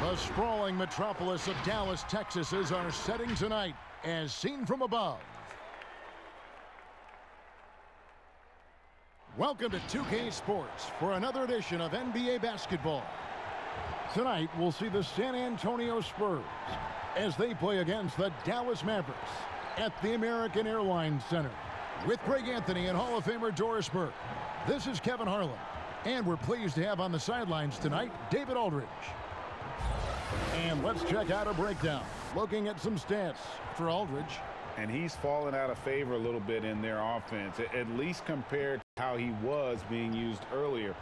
The sprawling metropolis of Dallas, Texas is our setting tonight, as seen from above. Welcome to 2K Sports for another edition of NBA basketball. Tonight, we'll see the San Antonio Spurs as they play against the Dallas Mavericks at the American Airlines Center. With Greg Anthony and Hall of Famer Doris Burke, this is Kevin Harlan. And we're pleased to have on the sidelines tonight, David Aldridge. And let's check out a breakdown, looking at some stats for Aldridge. And he's fallen out of favor a little bit in their offense, at least compared to how he was being used earlier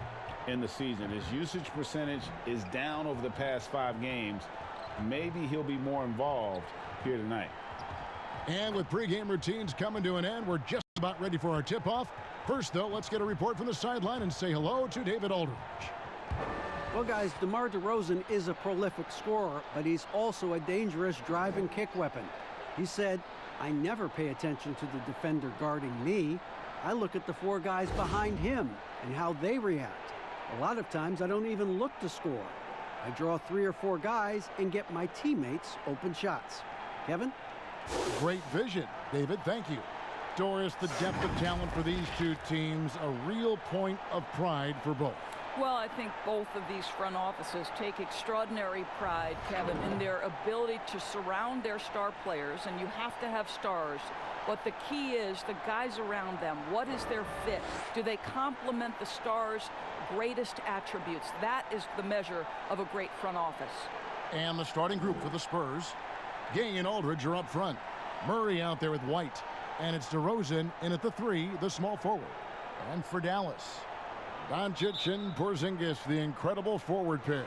in the season. His usage percentage is down over the past 5 games. Maybe he'll be more involved here tonight. And with pregame routines coming to an end, we're just about ready for our tip-off. First, though, let's get a report from the sideline and say hello to David Aldridge. Well, guys, DeMar DeRozan is a prolific scorer, but he's also a dangerous drive and kick weapon. He said, "I never pay attention to the defender guarding me. I look at the 4 guys behind him and how they react. A lot of times I don't even look to score. I draw 3 or 4 guys and get my teammates open shots." Kevin? Great vision, David. Thank you. Doris, the depth of talent for these two teams, a real point of pride for both. Well, I think both of these front offices take extraordinary pride, Kevin, in their ability to surround their star players, and you have to have stars. But the key is the guys around them. What is their fit? Do they complement the stars' greatest attributes? That is the measure of a great front office. And the starting group for the Spurs. Gay and Aldridge are up front. Murray out there with White. And it's DeRozan in at the 3, the small forward. And for Dallas, Doncic and Porzingis, the incredible forward pair.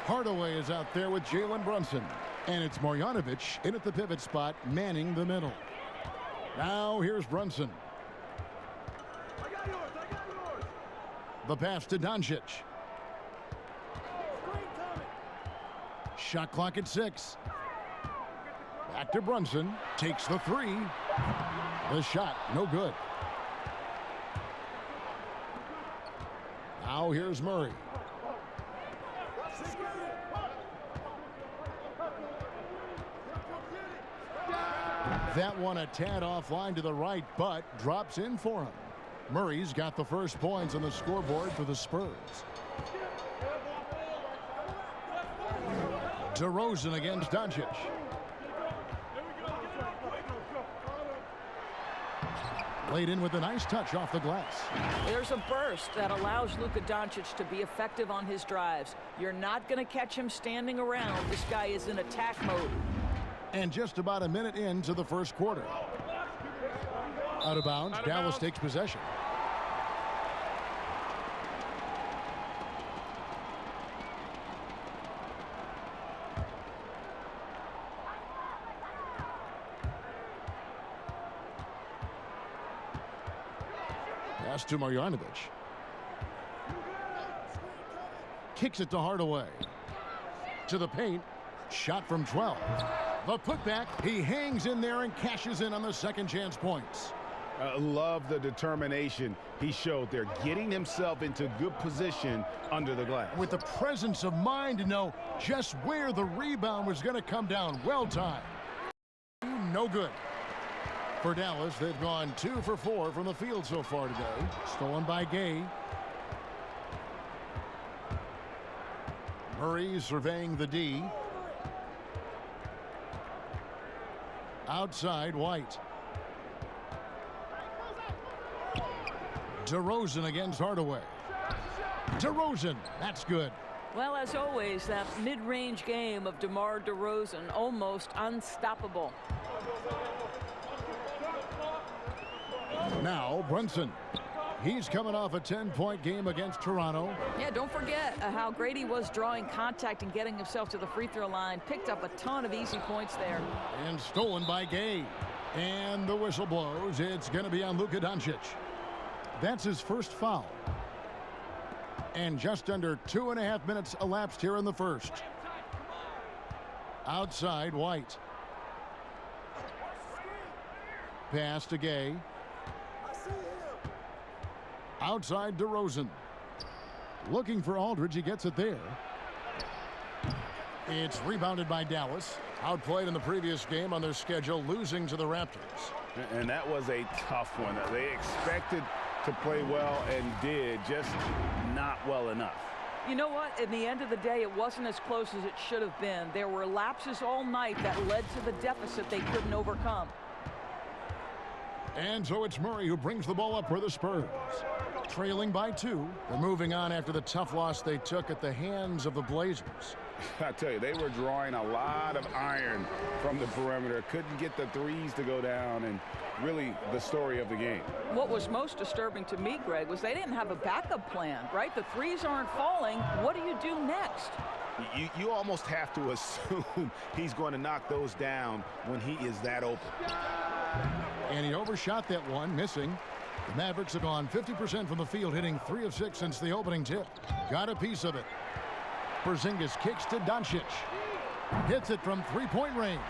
Hardaway is out there with Jalen Brunson. And it's Marjanovic in at the pivot spot, manning the middle. Now here's Brunson. I got yours. The pass to Doncic. Shot clock at 6. Back to Brunson. Takes the 3. The shot, no good. Now here's Murray. That one a tad offline to the right, but drops in for him. Murray's got the first points on the scoreboard for the Spurs. DeRozan against Doncic. Laid in with a nice touch off the glass. There's a burst that allows Luka Doncic to be effective on his drives. You're not going to catch him standing around. This guy is in attack mode. And just about a minute into the first quarter. Out of bounds, Dallas takes possession. Pass to Marjanovic. Kicks it to Hardaway. To the paint. Shot from 12. The putback. He hangs in there and cashes in on the second chance points. Love the determination he showed there, getting himself into good position under the glass. With the presence of mind to know just where the rebound was going to come down. Well timed. No good. For Dallas, they've gone 2 for 4 from the field so far today. Stolen by Gay. Murray surveying the D. Outside, White. DeRozan against Hardaway. DeRozan, that's good. Well, as always, that mid-range game of DeMar DeRozan, almost unstoppable. Now Brunson. He's coming off a 10-point game against Toronto. Yeah, don't forget how great he was drawing contact and getting himself to the free throw line. Picked up a ton of easy points there. And stolen by Gay. And the whistle blows. It's going to be on Luka Doncic. That's his first foul. And just under 2.5 minutes elapsed here in the first. Outside, White. Pass to Gay. Outside DeRozan. Looking for Aldridge. He gets it there. It's rebounded by Dallas. Outplayed in the previous game on their schedule, losing to the Raptors. And that was a tough one. They expected to play well and did, just not well enough. You know what? In the end of the day, it wasn't as close as it should have been. There were lapses all night that led to the deficit they couldn't overcome. And so it's Murray who brings the ball up for the Spurs. Trailing by 2. They're moving on after the tough loss they took at the hands of the Blazers. I tell you, they were drawing a lot of iron from the perimeter. Couldn't get the threes to go down, and really the story of the game. What was most disturbing to me, Greg, was they didn't have a backup plan, right? The threes aren't falling. What do you do next? You almost have to assume he's going to knock those down when he is that open. And he overshot that one, missing. The Mavericks have gone 50% from the field, hitting 3 of 6 since the opening tip. Got a piece of it. Porzingis kicks to Doncic. Hits it from three-point range.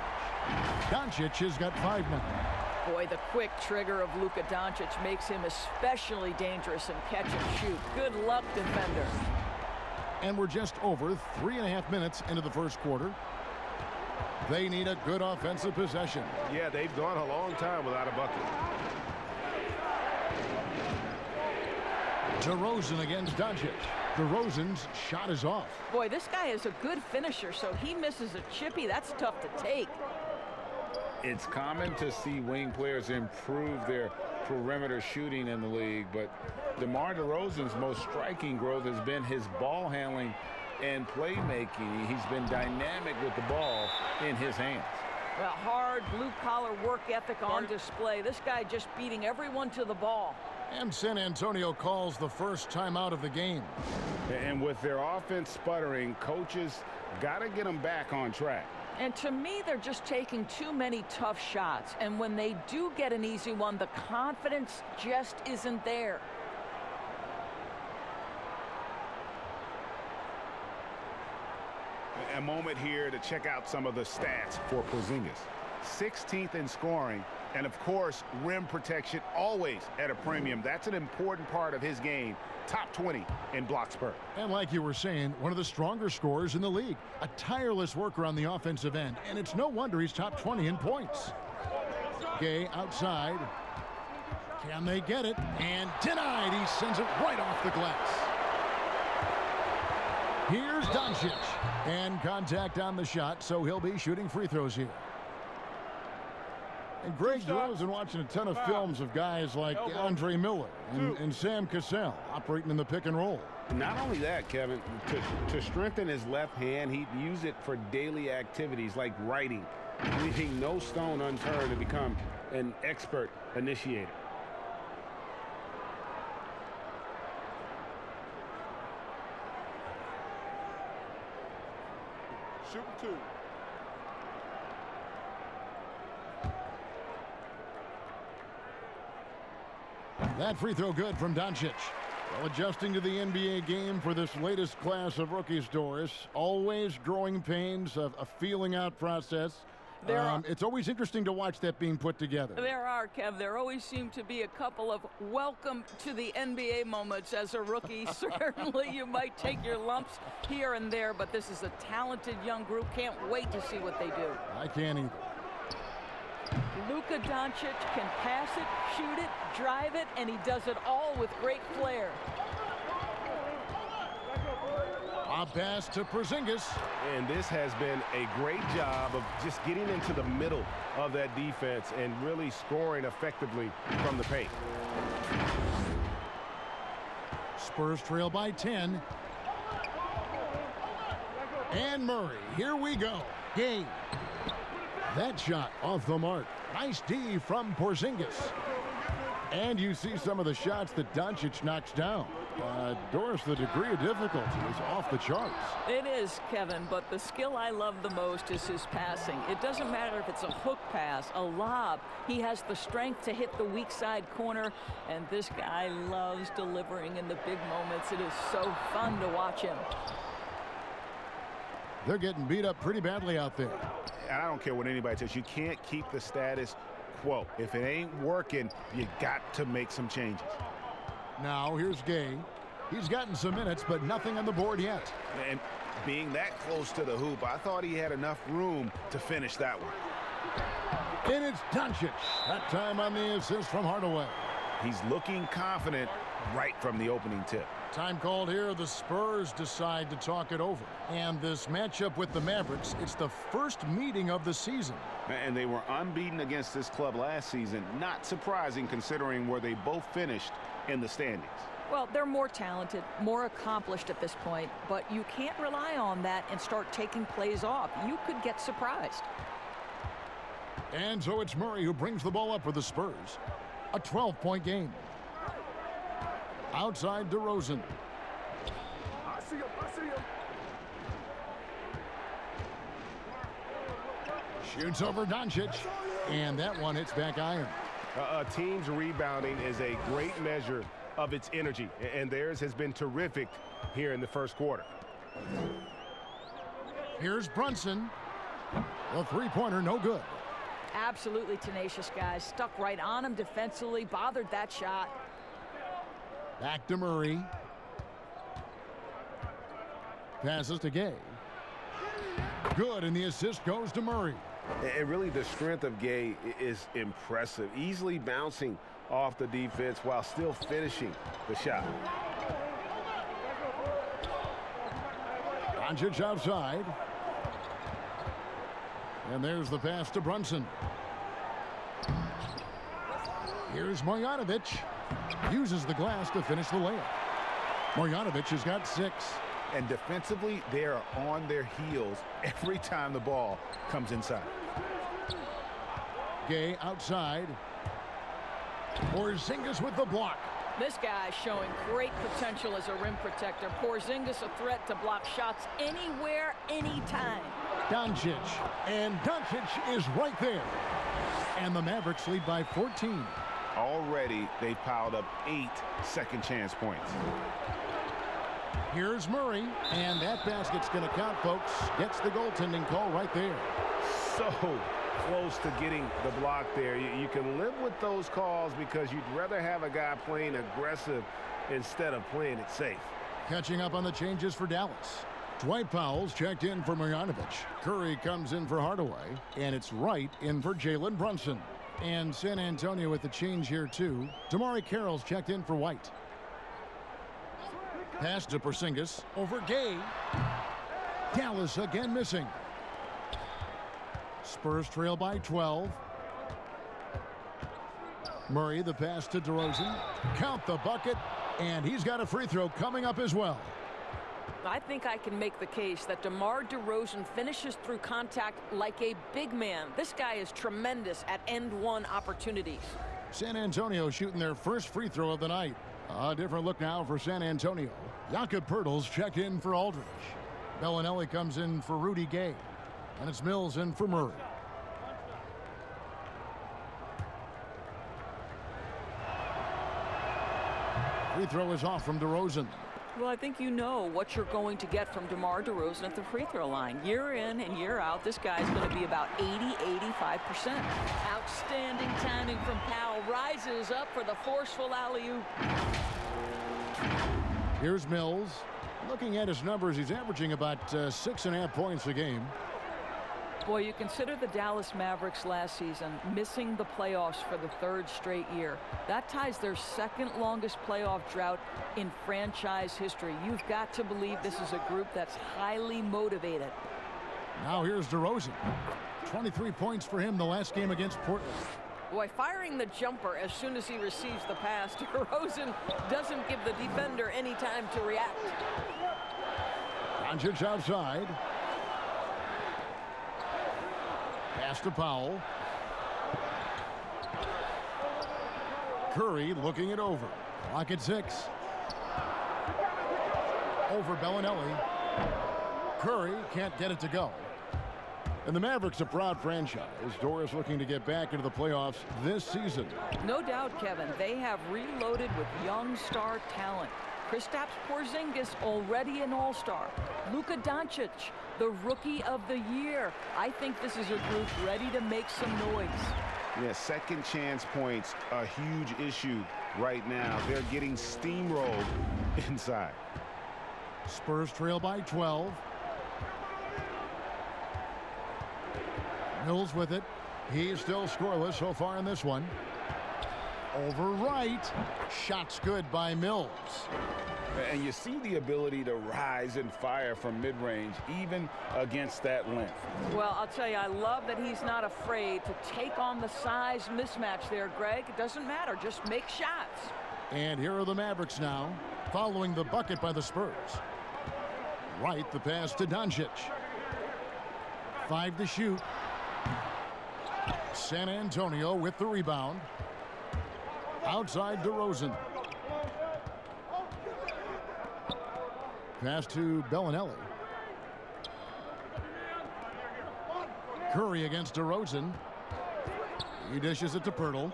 Doncic has got 5 now. Boy, the quick trigger of Luka Doncic makes him especially dangerous in catch and shoot. Good luck, defender. And we're just over 3.5 minutes into the first quarter. They need a good offensive possession. Yeah, they've gone a long time without a bucket. DeRozan against Doncic. DeRozan's shot is off. Boy, this guy is a good finisher, so he misses a chippy. That's tough to take. It's common to see wing players improve their perimeter shooting in the league, but DeMar DeRozan's most striking growth has been his ball handling and playmaking. He's been dynamic with the ball in his hands. Well, hard blue-collar work ethic on display. This guy just beating everyone to the ball. And San Antonio calls the first timeout of the game. And with their offense sputtering, coaches got to get them back on track. And to me, they're just taking too many tough shots. And when they do get an easy one, the confidence just isn't there. A moment here to check out some of the stats for Porzingis. 16th in scoring, and of course, rim protection always at a premium. That's an important part of his game. Top 20 in blocks per. And like you were saying, one of the stronger scorers in the league. A tireless worker on the offensive end, and it's no wonder he's top 20 in points. Gay outside. Can they get it? And denied. He sends it right off the glass. Here's Doncic. And contact on the shot, so he'll be shooting free throws here. And Greg has been watching a ton of films of guys like Andre Miller and Sam Cassell operating in the pick and roll. Not only that, Kevin, to strengthen his left hand, he'd use it for daily activities like writing, leaving no stone unturned to become an expert initiator. Shooting 2. That free throw good from Doncic. Well, adjusting to the NBA game for this latest class of rookies, Doris. Always growing pains, of a feeling out process. It's always interesting to watch that being put together. There are, Kev. There always seem to be a couple of welcome to the NBA moments as a rookie. Certainly you might take your lumps here and there, but this is a talented young group. Can't wait to see what they do. I can't either. Luka Doncic can pass it, shoot it, drive it, and he does it all with great flair. A pass to Porzingis. And this has been a great job of just getting into the middle of that defense and really scoring effectively from the paint. Spurs trail by 10. And Murray, here we go. Game. That shot off the mark. Nice D from Porzingis. And you see some of the shots that Doncic knocks down. Doris, the degree of difficulty is off the charts. It is, Kevin, but the skill I love the most is his passing. It doesn't matter if it's a hook pass, a lob. He has the strength to hit the weak side corner, and this guy loves delivering in the big moments. It is so fun to watch him. They're getting beat up pretty badly out there. And I don't care what anybody says. You can't keep the status quo. If it ain't working, you got to make some changes. Now here's Gay. He's gotten some minutes, but nothing on the board yet. And being that close to the hoop, I thought he had enough room to finish that one. And it's Doncic. That time on the assist from Hardaway. He's looking confident right from the opening tip. Time called here. The Spurs decide to talk it over. And this matchup with the Mavericks, it's the first meeting of the season. And they were unbeaten against this club last season. Not surprising considering where they both finished in the standings. Well, they're more talented, more accomplished at this point, but you can't rely on that and start taking plays off. You could get surprised. And so it's Murray who brings the ball up for the Spurs. A 12-point game. Outside DeRozan. I see him. I see him. Shoots over Doncic. And that one hits back iron. A team's rebounding is a great measure of its energy, and theirs has been terrific here in the first quarter. Here's Brunson. The three-pointer, no good. Absolutely tenacious, guys. Stuck right on him defensively, bothered that shot. Back to Murray. Passes to Gay. Good, and the assist goes to Murray. And really, the strength of Gay is impressive, easily bouncing off the defense while still finishing the shot. Doncic outside. And there's the pass to Brunson. Here's Marjanovic. Uses the glass to finish the layup. Marjanovic has got 6. And defensively, they are on their heels every time the ball comes inside. Gay outside. Porzingis with the block. This guy showing great potential as a rim protector. Porzingis a threat to block shots anywhere, anytime. Doncic. And Doncic is right there. And the Mavericks lead by 14. Already, they've piled up 8 second chance points. Here's Murray. And that basket's going to count, folks. Gets the goaltending call right there. So close to getting the block there. You can live with those calls because you'd rather have a guy playing aggressive instead of playing it safe. Catching up on the changes for Dallas. Dwight Powell's checked in for Marjanovic. Curry comes in for Hardaway. And it's Wright in for Jalen Brunson. And San Antonio with the change here, too. Damari Carroll's checked in for White. Pass to Porzingis over Gay. Dallas again missing. Spurs trail by 12. Murray, the pass to DeRozan. Count the bucket. And he's got a free throw coming up as well. I think I can make the case that DeMar DeRozan finishes through contact like a big man. This guy is tremendous at end-one opportunities. San Antonio shooting their first free throw of the night. A different look now for San Antonio. Jakob Poeltl's checked in for Aldridge. Bellinelli comes in for Rudy Gay. And it's Mills in for Murray. Free throw is off from DeRozan. Well, I think you know what you're going to get from DeMar DeRozan at the free throw line. Year in and year out, this guy's going to be about 80–85%. Outstanding timing from Powell. Rises up for the forceful alley-oop. Here's Mills. Looking at his numbers, he's averaging about 6.5 points a game. Boy, you consider the Dallas Mavericks last season missing the playoffs for the 3rd straight year. That ties their 2nd longest playoff drought in franchise history. You've got to believe this is a group that's highly motivated. Now here's DeRozan. 23 points for him the last game against Portland. Boy, firing the jumper as soon as he receives the pass, DeRozan doesn't give the defender any time to react. Doncic outside. Pass to Powell. Curry looking it over. Clock at 6. Over Bellinelli. Curry can't get it to go. And the Mavericks, a proud franchise. Doris looking to get back into the playoffs this season. No doubt, Kevin. They have reloaded with young star talent. Kristaps Porzingis, already an all-star. Luka Doncic, the rookie of the year. I think this is a group ready to make some noise. Yeah, second chance points, a huge issue right now. They're getting steamrolled inside. Spurs trail by 12. Mills with it. He's still scoreless so far in this one. Over right. Shot's good by Mills. And you see the ability to rise and fire from mid-range, even against that length. Well, I'll tell you, I love that he's not afraid to take on the size mismatch there, Greg. It doesn't matter. Just make shots. And here are the Mavericks now, following the bucket by the Spurs. Right, the pass to Doncic. 5 to shoot. San Antonio with the rebound. Outside DeRozan. Pass to Bellinelli. Curry against DeRozan. He dishes it to Pirtle.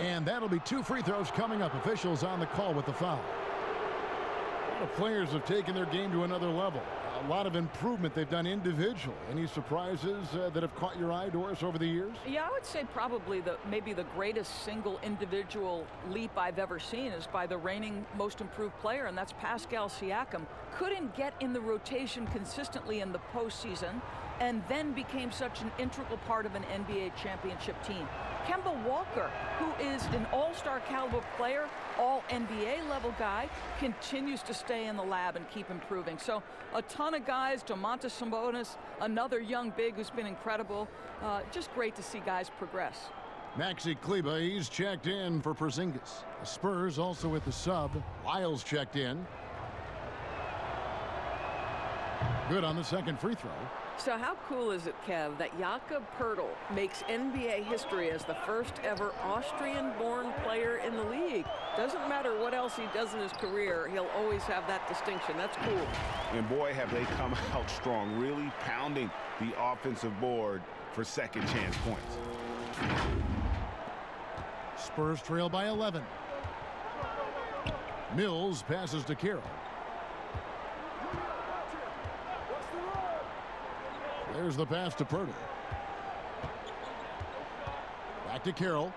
And that'll be 2 free throws coming up. Officials on the call with the foul. A lot of players have taken their game to another level. A lot of improvement they've done individually. Any surprises that have caught your eye, Doris, over the years? Yeah, I would say probably maybe the greatest single individual leap I've ever seen is by the reigning most improved player, and that's Pascal Siakam. Couldn't get in the rotation consistently in the postseason, and then became such an integral part of an NBA championship team. Kemba Walker, who is an all-star caliber player, all-NBA level guy, continues to stay in the lab and keep improving. So a ton of guys, Domantas Sabonis, another young big who's been incredible. Just great to see guys progress. Maxi Kleber, he's checked in for Porzingis. The Spurs also with the sub. Lyles checked in. Good on the second free throw. So how cool is it, Kev, that Jakob Poeltl makes NBA history as the first ever Austrian-born player in the league? Doesn't matter what else he does in his career, he'll always have that distinction. That's cool. And boy, have they come out strong, really pounding the offensive board for second chance points. Spurs trail by 11. Mills passes to Carroll. There's the pass to Pirtle. Back to Carroll.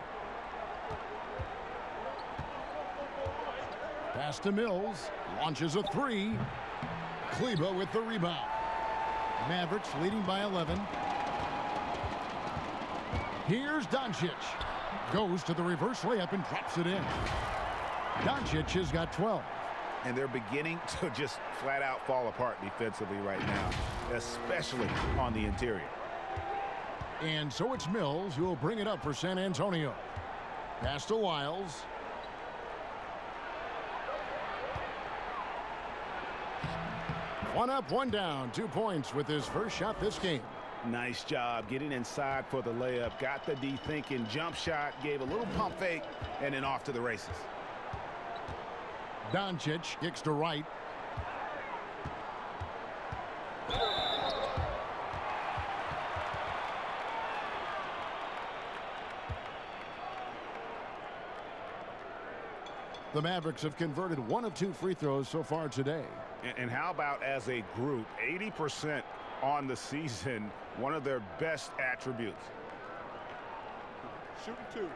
Pass to Mills. Launches a 3. Kleber with the rebound. Mavericks leading by 11. Here's Doncic. Goes to the reverse layup and drops it in. Doncic has got 12. And they're beginning to just flat out fall apart defensively right now, especially on the interior. And so it's Mills who will bring it up for San Antonio. Pass to Lyles. One up, one down. 2 points with his first shot this game. Nice job getting inside for the layup. Got the D thinking, jump shot, gave a little pump fake, and then off to the races. Doncic kicks to right. The Mavericks have converted 1 of 2 free throws so far today. And how about as a group, 80% on the season, one of their best attributes. Shooting 2.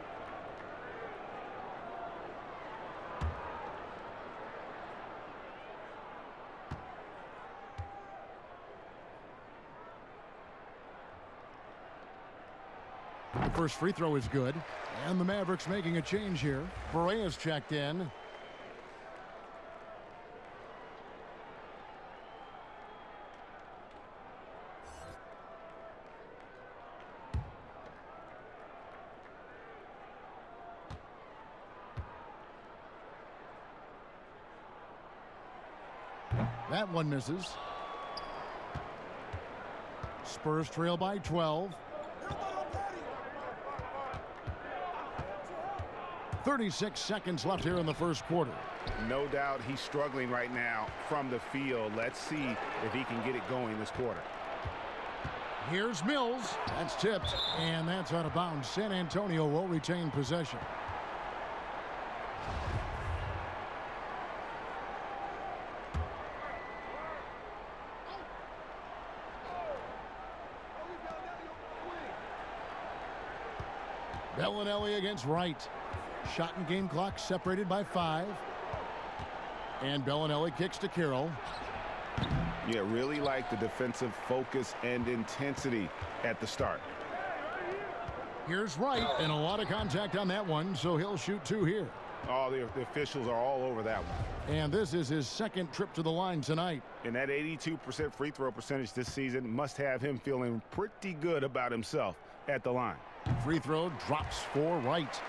The first free throw is good. And the Mavericks making a change here. Berea's checked in. That one misses. Spurs trail by 12. 36 seconds left here in the first quarter. No doubt he's struggling right now from the field. Let's see if he can get it going this quarter. Here's Mills. That's tipped, and that's out of bounds. San Antonio will retain possession. Bellinelli against Wright. Shot and game clock separated by 5. And Bellinelli kicks to Carroll. Yeah, really like the defensive focus and intensity at the start. Here's Wright, and a lot of contact on that one, so he'll shoot 2 here. Oh, the officials are all over that one. And this is his second trip to the line tonight. And that 82% free throw percentage this season must have him feeling pretty good about himself at the line. Free throw drops for Wright.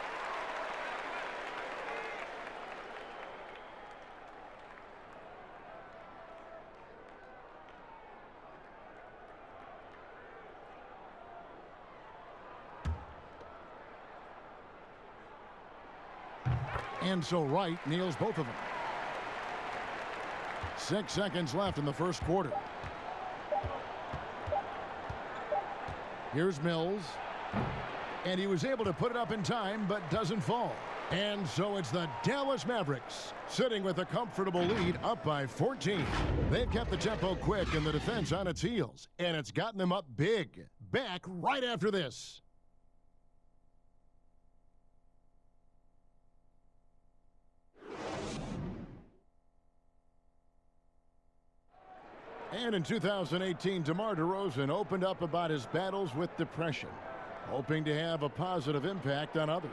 And so Wright nails both of them. 6 seconds left in the first quarter. Here's Mills. And he was able to put it up in time, but doesn't fall. And so it's the Dallas Mavericks sitting with a comfortable lead, up by 14. They've kept the tempo quick and the defense on its heels, and it's gotten them up big. Back right after this. And in 2018, DeMar DeRozan opened up about his battles with depression, hoping to have a positive impact on others.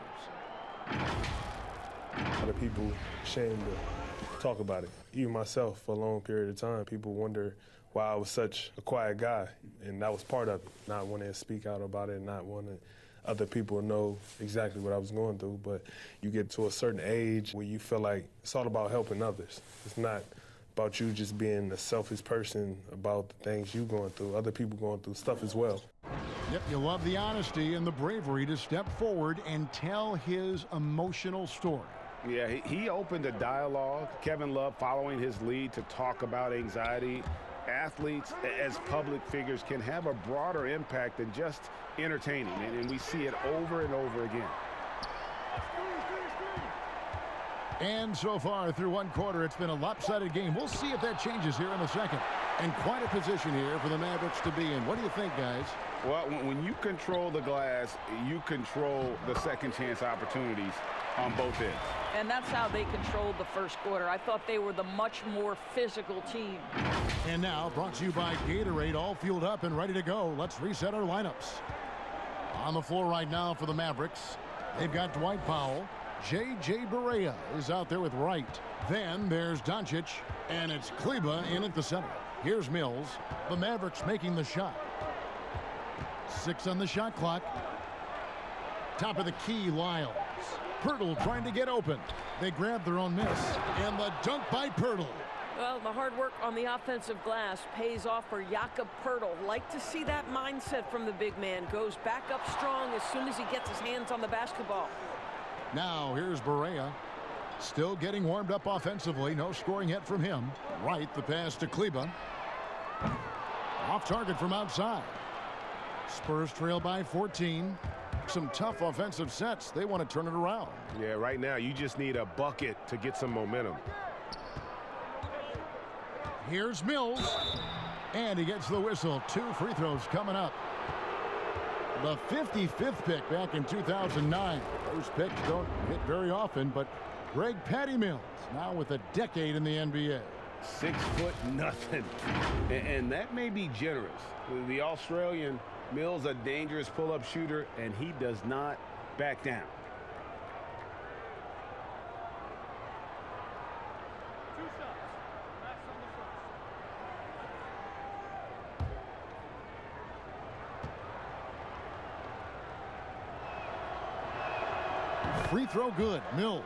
A lot of people ashamed to talk about it. Even myself, for a long period of time, people wonder why I was such a quiet guy, and that was part of it, not wanting to speak out about it, not wanting other people to know exactly what I was going through. But you get to a certain age where you feel like it's all about helping others. It's not about you just being a selfish person about the things you're going through. Other people going through stuff as well. Yep, you love the honesty and the bravery to step forward and tell his emotional story. Yeah, he opened a dialogue. Kevin Love following his lead to talk about anxiety. Athletes as public figures can have a broader impact than just entertaining, and we see it over and over again. And so far through one quarter, it's been a lopsided game. We'll see if that changes here in the second. And quite a position here for the Mavericks to be in. What do you think, guys? Well, when you control the glass, you control the second chance opportunities on both ends. And that's how they controlled the first quarter. I thought they were the much more physical team. And now, brought to you by Gatorade, all fueled up and ready to go. Let's reset our lineups. On the floor right now for the Mavericks, they've got Dwight Powell. J.J. Barea is out there with Wright. Then there's Doncic, and it's Kleba in at the center. Here's Mills. The Mavericks making the shot. 6 on the shot clock. Top of the key, Lyles. Pirtle trying to get open. They grab their own miss. And the dunk by Pirtle. Well, the hard work on the offensive glass pays off for Jakob Pirtle. Like to see that mindset from the big man. Goes back up strong as soon as he gets his hands on the basketball. Now here's Barea. Still getting warmed up offensively. No scoring yet from him. Right, the pass to Kleba. Off target from outside. Spurs trail by 14. Some tough offensive sets. They want to turn it around. Yeah, right now you just need a bucket to get some momentum. Here's Mills. And he gets the whistle. 2 free throws coming up. The 55th pick back in 2009. Those picks don't hit very often, but Greg Patty Mills now with a decade in the NBA. 6'0", and that may be generous. The Australian Mills, a dangerous pull-up shooter, and he does not back down. Free throw good. Mills.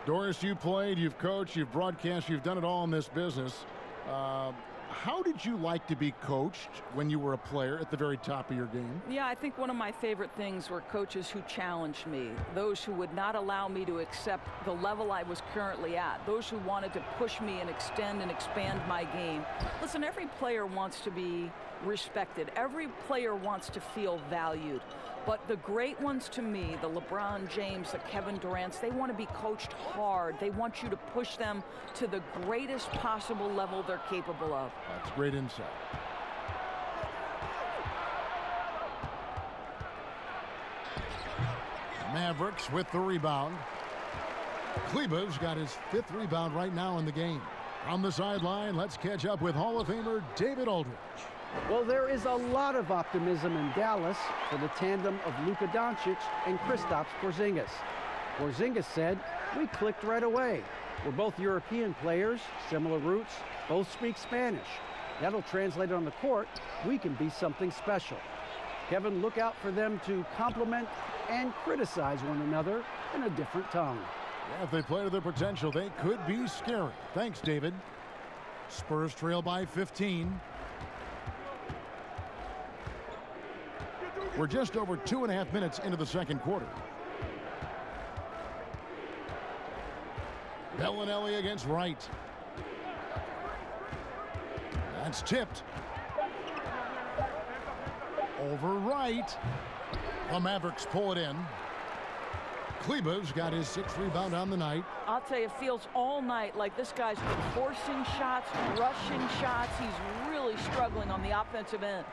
Doris, you played, you've coached, you've broadcast, you've done it all in this business. How did you like to be coached when you were a player at the very top of your game? Yeah, I think one of my favorite things were coaches who challenged me, those who would not allow me to accept the level I was currently at, those who wanted to push me and extend and expand my game. Listen, every player wants to be respected. Every player wants to feel valued. But the great ones to me, the LeBron James, the Kevin Durants, they want to be coached hard. They want you to push them to the greatest possible level they're capable of. That's great insight. Mavericks with the rebound. Kleba's got his 5th rebound right now in the game. On the sideline, let's catch up with Hall of Famer David Aldridge. Well, there is a lot of optimism in Dallas for the tandem of Luka Doncic and Kristaps Porzingis. Porzingis said, "We clicked right away. We're both European players, similar roots, both speak Spanish. That'll translate on the court. We can be something special." Kevin, look out for them to compliment and criticize one another in a different tongue. Yeah, if they play to their potential, they could be scary. Thanks, David. Spurs trail by 15. We're just over 2.5 minutes into the second quarter. Bellinelli against Wright. That's tipped. Over Wright. The Mavericks pull it in. Kleba's got his 6th rebound on the night. I'll tell you, it feels all night like this guy's been forcing shots, rushing shots. He's really struggling on the offensive end.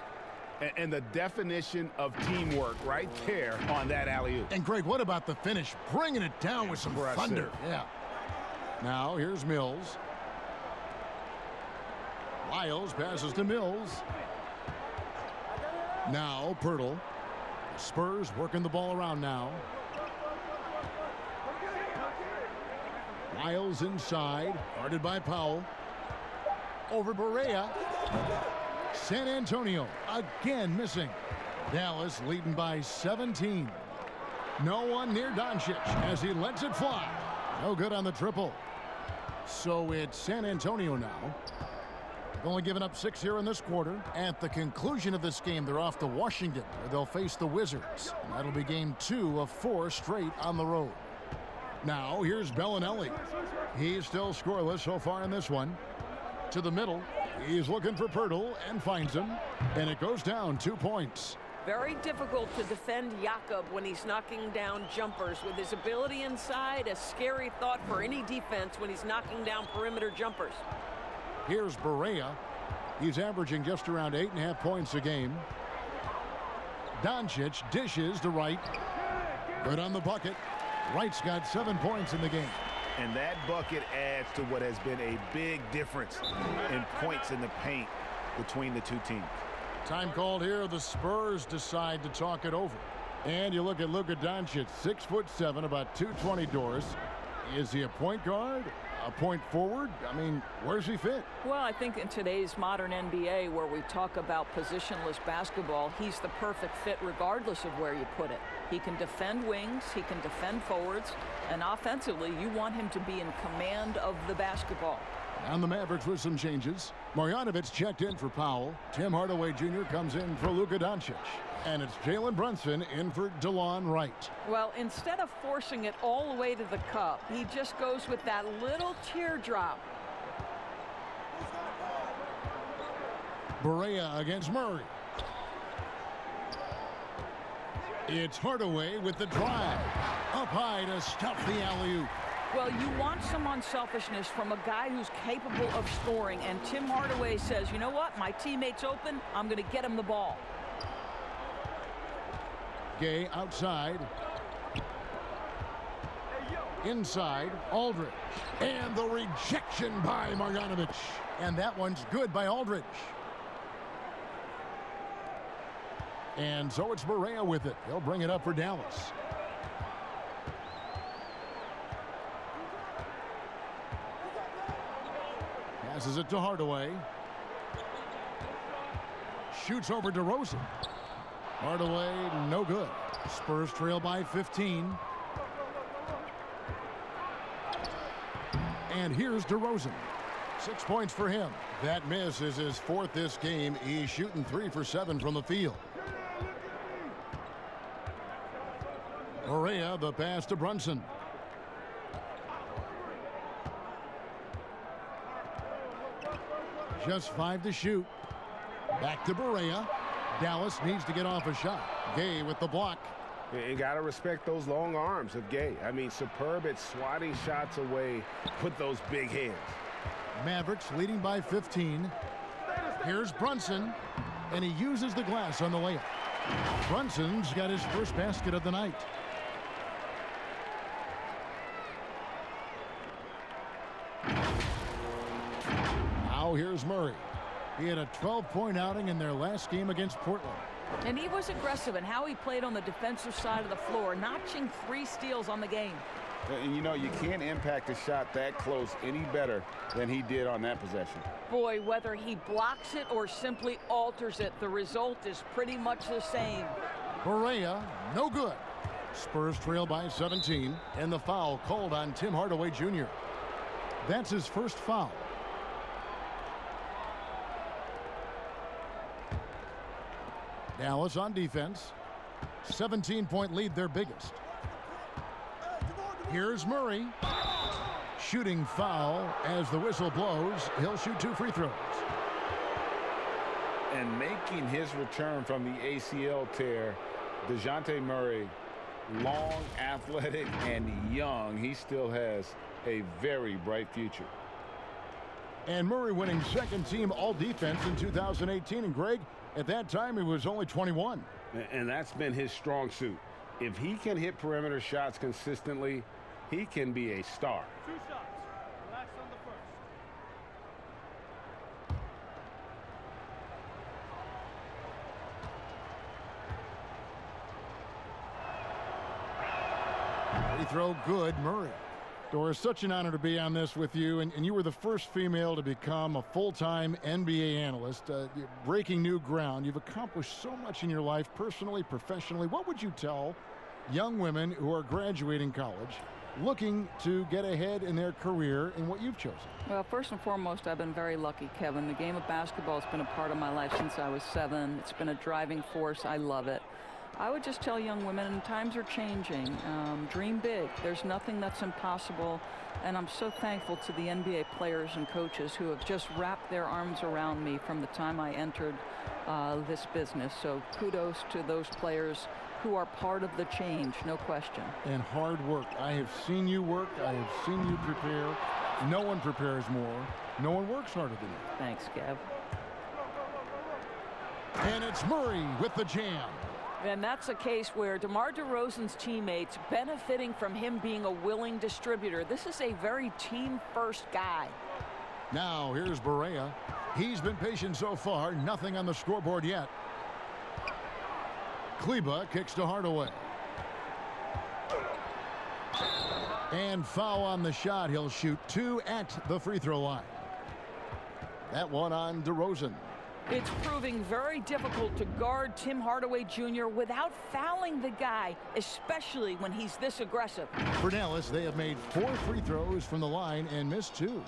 And the definition of teamwork right there on that alley-oop. And Greg, what about the finish? Bringing it down with some Impressive. thunder. Yeah. Now here's Mills. Lyles passes to Mills. Now Pirtle. Spurs working the ball around now. Lyles inside, guarded by Powell. Over Barea. San Antonio again missing. Dallas leading by 17. No one near Doncic as he lets it fly. No good on the triple. So it's San Antonio now. Only given up 6 here in this quarter. At the conclusion of this game, they're off to Washington, where they'll face the Wizards. And that'll be game 2 of 4 straight on the road. Now here's Bellinelli. He's still scoreless so far in this one. To the middle. He's looking for Pirtle and finds him. And it goes down 2 points. Very difficult to defend Jakob when he's knocking down jumpers. With his ability inside, a scary thought for any defense when he's knocking down perimeter jumpers. Here's Barea. He's averaging just around 8.5 points a game. Doncic dishes to Wright. Good on the bucket. Wright's got 7 points in the game. And that bucket adds to what has been a big difference in points in the paint between the two teams. Time called here. The Spurs decide to talk it over. And you look at Luka Doncic, 6'7", about 220 doors. Is he a point guard? A point forward? I mean, where's he fit? Well, I think in today's modern NBA, where we talk about positionless basketball, he's the perfect fit regardless of where you put it. He can defend wings, he can defend forwards, and offensively, you want him to be in command of the basketball. And the Mavericks with some changes. Marjanovic checked in for Powell. Tim Hardaway Jr. comes in for Luka Doncic. And it's Jalen Brunson in for DeLon Wright. Well, instead of forcing it all the way to the cup, he just goes with that little teardrop. Barea against Murray. It's Hardaway with the drive. Up high to stuff the alley-oop. Well, you want some unselfishness from a guy who's capable of scoring, and Tim Hardaway says, you know what, my teammate's open, I'm going to get him the ball. Gay outside. Inside, Aldridge. And the rejection by Marjanovic. And that one's good by Aldridge. And so it's Barea with it. They'll bring it up for Dallas. Passes it to Hardaway. Shoots over DeRozan. Hardaway, no good. Spurs trail by 15. And here's DeRozan. 6 points for him. That miss is his 4th this game. He's shooting 3 for 7 from the field. Barea, the pass to Brunson. Just 5 to shoot. Back to Barea. Dallas needs to get off a shot. Gay with the block. You got to respect those long arms of Gay. I mean, superb at swatting shots away with those big hands. Mavericks leading by 15. Here's Brunson, and he uses the glass on the layup. Brunson's got his first basket of the night. here's Murray. He had a 12-point outing in their last game against Portland. And he was aggressive in how he played on the defensive side of the floor, notching 3 steals on the game. And you know, you can't impact a shot that close any better than he did on that possession. Boy, whether he blocks it or simply alters it, the result is pretty much the same. Barea, no good. Spurs trail by 17, and the foul called on Tim Hardaway Jr. That's his first foul. Dallas on defense. 17-point lead, their biggest. Here's Murray. Shooting foul as the whistle blows. He'll shoot 2 free throws. And making his return from the ACL tear, DeJounte Murray, long, athletic, and young. He still has a very bright future. And Murray winning second team all-defense in 2018. And Greg, at that time, he was only 21. And that's been his strong suit. If he can hit perimeter shots consistently, he can be a star. 2 shots. Relax on the first. Free throw good, Murray. Doris, such an honor to be on this with you, and you were the first female to become a full-time NBA analyst. You're breaking new ground. You've accomplished so much in your life, personally, professionally. What would you tell young women who are graduating college, looking to get ahead in their career in what you've chosen? Well, first and foremost, I've been very lucky, Kevin. The game of basketball has been a part of my life since I was 7. It's been a driving force. I love it. I would just tell young women, times are changing. Dream big. There's nothing that's impossible. And I'm so thankful to the NBA players and coaches who have just wrapped their arms around me from the time I entered this business. So kudos to those players who are part of the change, no question. And hard work. I have seen you work. I have seen you prepare. No one prepares more. No one works harder than you. Thanks, Kev. And it's Murray with the jam. And that's a case where DeMar DeRozan's teammates benefiting from him being a willing distributor. This is a very team-first guy. Now here's Barea. He's been patient so far. Nothing on the scoreboard yet. Kleba kicks to Hardaway. And foul on the shot. He'll shoot 2 at the free throw line. That one on DeRozan. It's proving very difficult to guard Tim Hardaway Jr. without fouling the guy, especially when he's this aggressive. For Dallas, they have made 4 free throws from the line and missed 2.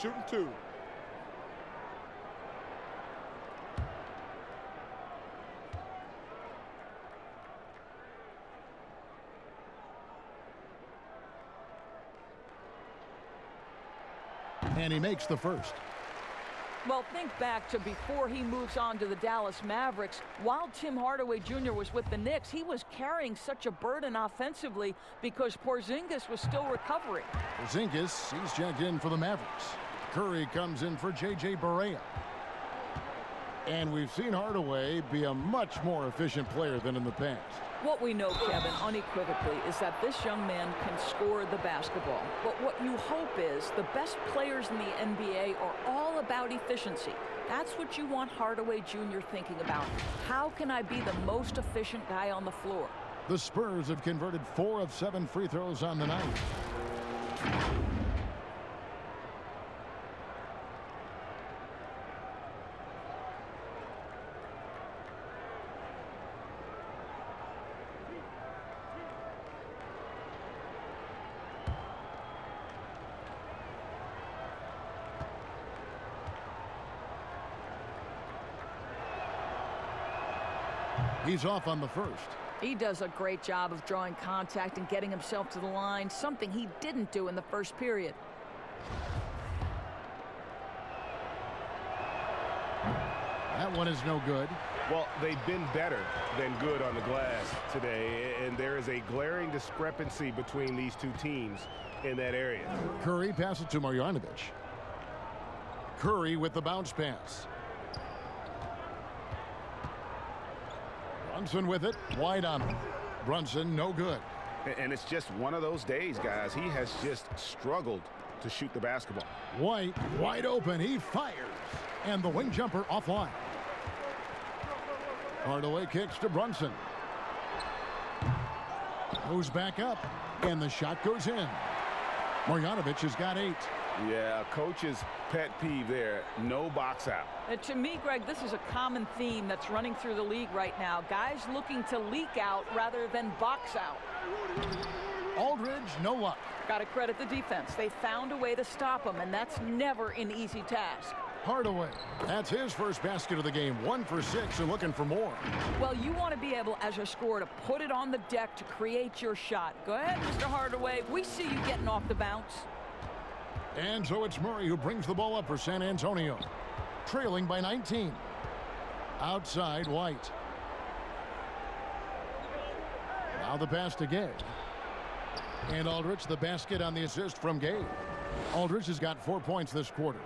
Shooting 2. And he makes the first. Well, think back to before he moves on to the Dallas Mavericks. While Tim Hardaway Jr. was with the Knicks, he was carrying such a burden offensively because Porzingis was still recovering. Porzingis, he's checked in for the Mavericks. Curry comes in for J.J. Barea. And we've seen Hardaway be a much more efficient player than in the past. What we know, Kevin, unequivocally, is that this young man can score the basketball. But what you hope is the best players in the NBA are all about efficiency. That's what you want Hardaway Jr. thinking about. How can I be the most efficient guy on the floor? The Spurs have converted 4 of 7 free throws on the night. He's off on the first. He does a great job of drawing contact and getting himself to the line, something he didn't do in the first period. That one is no good. Well, they've been better than good on the glass today, and there is a glaring discrepancy between these two teams in that area. Curry passes to Marjanovic. Curry with the bounce pass. Brunson with it, wide on him. Brunson, no good. And it's just one of those days, guys. He has just struggled to shoot the basketball. White, wide open. He fires. And the wing jumper offline. Hardaway kicks to Brunson. Moves back up. And the shot goes in. Marjanovic has got 8. Yeah, coach's pet peeve there. No box out. To me, Greg, this is a common theme that's running through the league right now. Guys looking to leak out rather than box out. Aldridge, no luck. Got to credit the defense. They found a way to stop him, and that's never an easy task. Hardaway. That's his first basket of the game. 1 for 6 and looking for more. Well, you want to be able, as a scorer, to put it on the deck to create your shot. Go ahead, Mr. Hardaway. We see you getting off the bounce. And so it's Murray who brings the ball up for San Antonio. Trailing by 19. Outside, White. Now the pass to Gay. And Aldridge, the basket on the assist from Gay. Aldridge has got 4 points this quarter.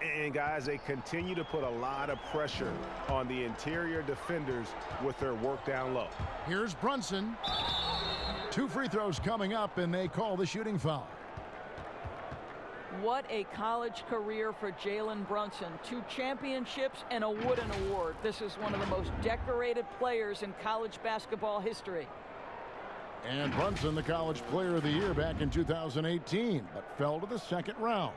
And, guys, they continue to put a lot of pressure on the interior defenders with their work down low. Here's Brunson. 2 free throws coming up, and they call the shooting foul. What a college career for Jalen Brunson. 2 championships and a Wooden Award. This is one of the most decorated players in college basketball history. And Brunson, the College Player of the Year back in 2018, but fell to the second round.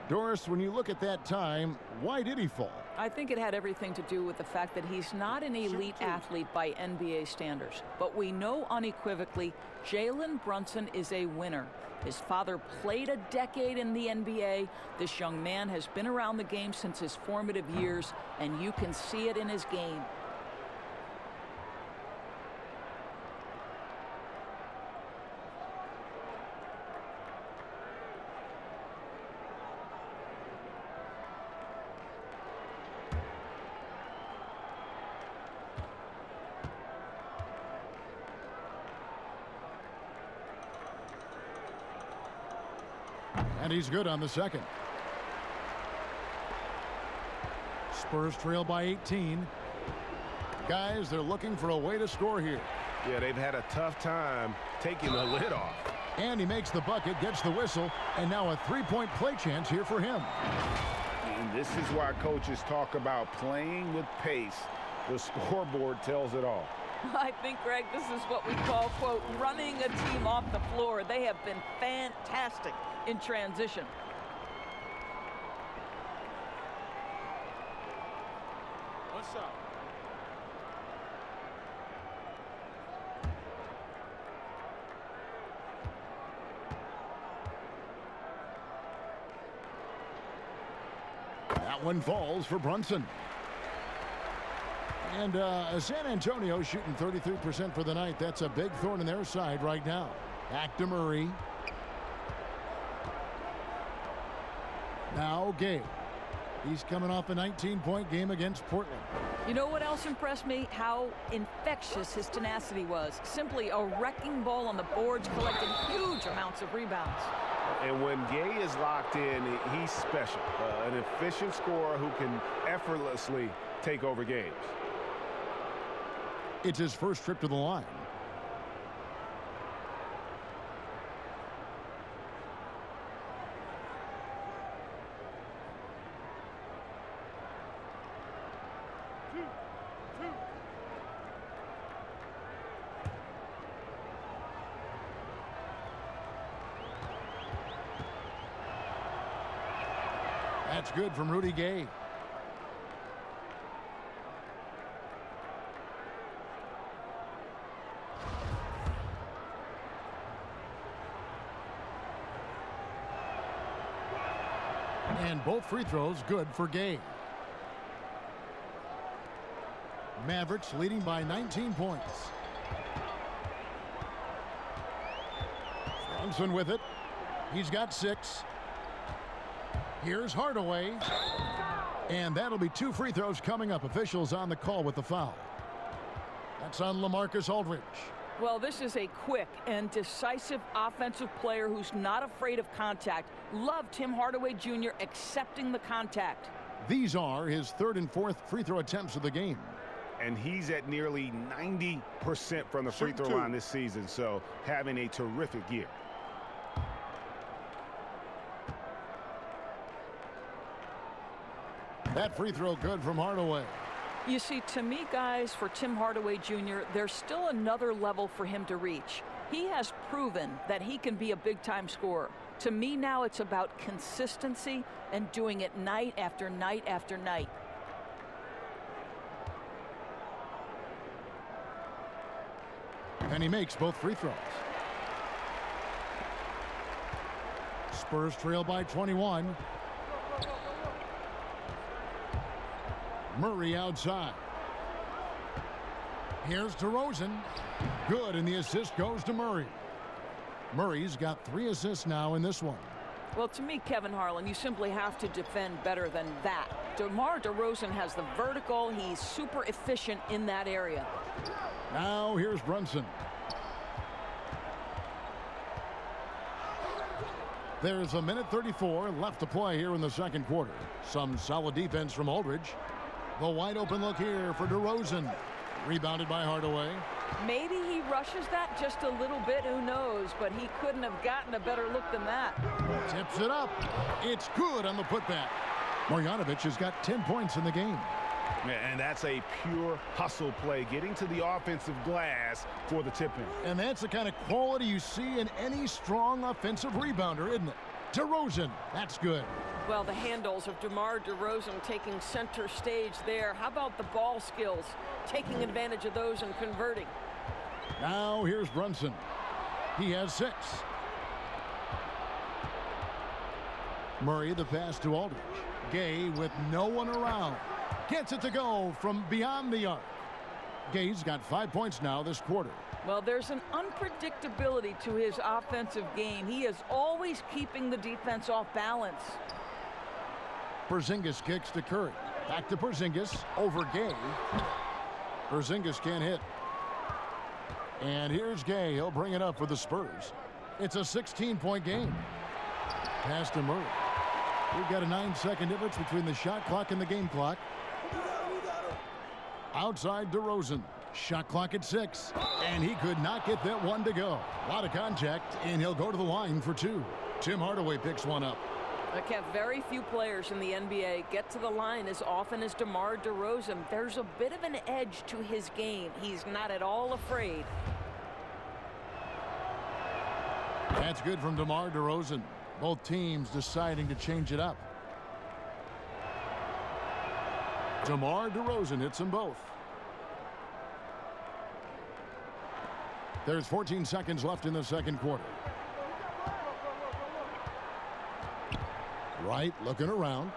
Doris, when you look at that time, why did he fall? I think it had everything to do with the fact that he's not an elite athlete by NBA standards. But we know unequivocally Jalen Brunson is a winner. His father played a decade in the NBA. This young man has been around the game since his formative years, and you can see it in his game. And he's good on the second. Spurs trail by 18. Guys, they're looking for a way to score here. Yeah, they've had a tough time taking the lid off. And he makes the bucket, gets the whistle, and now a 3-point play chance here for him. And this is why coaches talk about playing with pace. The scoreboard tells it all. I think, Greg, this is what we call, quote, running a team off the floor. They have been fantastic in transition. What's up? That one falls for Brunson. And San Antonio shooting 33% for the night. That's a big thorn in their side right now. Back to Murray. Now Gay. He's coming off a 19-point game against Portland. You know what else impressed me? How infectious his tenacity was. Simply a wrecking ball on the boards, collecting huge amounts of rebounds. And when Gay is locked in, he's special. An efficient scorer who can effortlessly take over games. It's his first trip to the line. That's good from Rudy Gay. And both free throws good for Gay. Mavericks leading by 19 points. Brunson with it. He's got 6. Here's Hardaway. And that'll be 2 free throws coming up. Officials on the call with the foul. That's on LaMarcus Aldridge. Well, this is a quick and decisive offensive player who's not afraid of contact. Love Tim Hardaway Jr. accepting the contact. These are his 3rd and 4th free throw attempts of the game. and he's at nearly 90% from the free throw line this season, so having a terrific year. That free throw good from Hardaway. You see, to me, guys, for Tim Hardaway Jr., there's still another level for him to reach. He has proven that he can be a big-time scorer. To me now, it's about consistency and doing it night after night after night. And he makes both free throws. Spurs trail by 21. Murray outside. Here's DeRozan. Good, and the assist goes to Murray. Murray's got 3 assists now in this one. Well, to me, Kevin Harlan, you simply have to defend better than that. DeMar DeRozan has the vertical. He's super efficient in that area. Now here's Brunson. There's a minute 34 left to play here in the second quarter. Some solid defense from Aldridge. The wide open look here for DeRozan. Rebounded by Hardaway. Maybe he rushes that just a little bit, who knows, but he couldn't have gotten a better look than that. Tips it up. It's good on the putback. Marjanovic has got 10 points in the game. And that's a pure hustle play, getting to the offensive glass for the tip-in. And that's the kind of quality you see in any strong offensive rebounder, isn't it? DeRozan, that's good. Well, the handles of DeMar DeRozan taking center stage there. How about the ball skills? Taking advantage of those and converting. Now here's Brunson. He has 6. Murray the pass to Aldridge. Gay with no one around. Gets it to go from beyond the arc. Gay's got 5 points now this quarter. Well, there's an unpredictability to his offensive game. He is always keeping the defense off balance. Porzingis kicks to Curry. Back to Porzingis over Gay. Porzingis can't hit. And here's Gay. He'll bring it up for the Spurs. It's a 16-point game. Pass to Murray. We've got a 9-second difference between the shot clock and the game clock. Outside DeRozan. Shot clock at 6. And he could not get that one to go. A lot of contact, and he'll go to the line for 2. Tim Hardaway picks one up. Okay, very few players in the NBA get to the line as often as DeMar DeRozan. There's a bit of an edge to his game. He's not at all afraid. That's good from DeMar DeRozan. Both teams deciding to change it up. DeMar DeRozan hits them both. There's 14 seconds left in the second quarter. Right, looking around.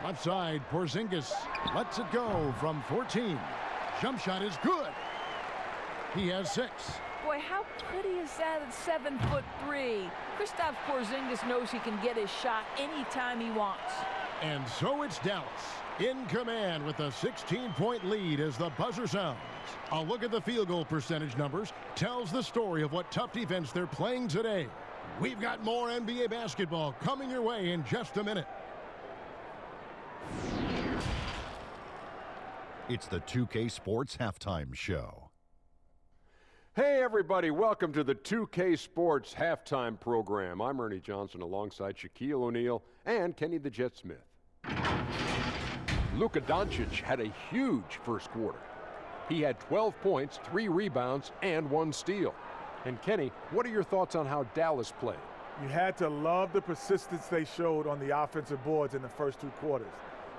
Left side, Porzingis lets it go from 14. Jump shot is good. He has 6. Boy, how pretty is that at 7'3"? Kristaps Porzingis knows he can get his shot anytime he wants. And so it's Dallas in command with a 16-point lead as the buzzer sounds. A look at the field goal percentage numbers tells the story of what tough defense they're playing today. We've got more NBA basketball coming your way in just a minute. It's the 2K Sports Halftime Show. Hey, everybody. Welcome to the 2K Sports Halftime Program. I'm Ernie Johnson alongside Shaquille O'Neal and Kenny the Jet Smith. Luka Doncic had a huge first quarter. He had 12 points, 3 rebounds, and 1 steal. And Kenny, what are your thoughts on how Dallas played? You had to love the persistence they showed on the offensive boards in the first 2 quarters.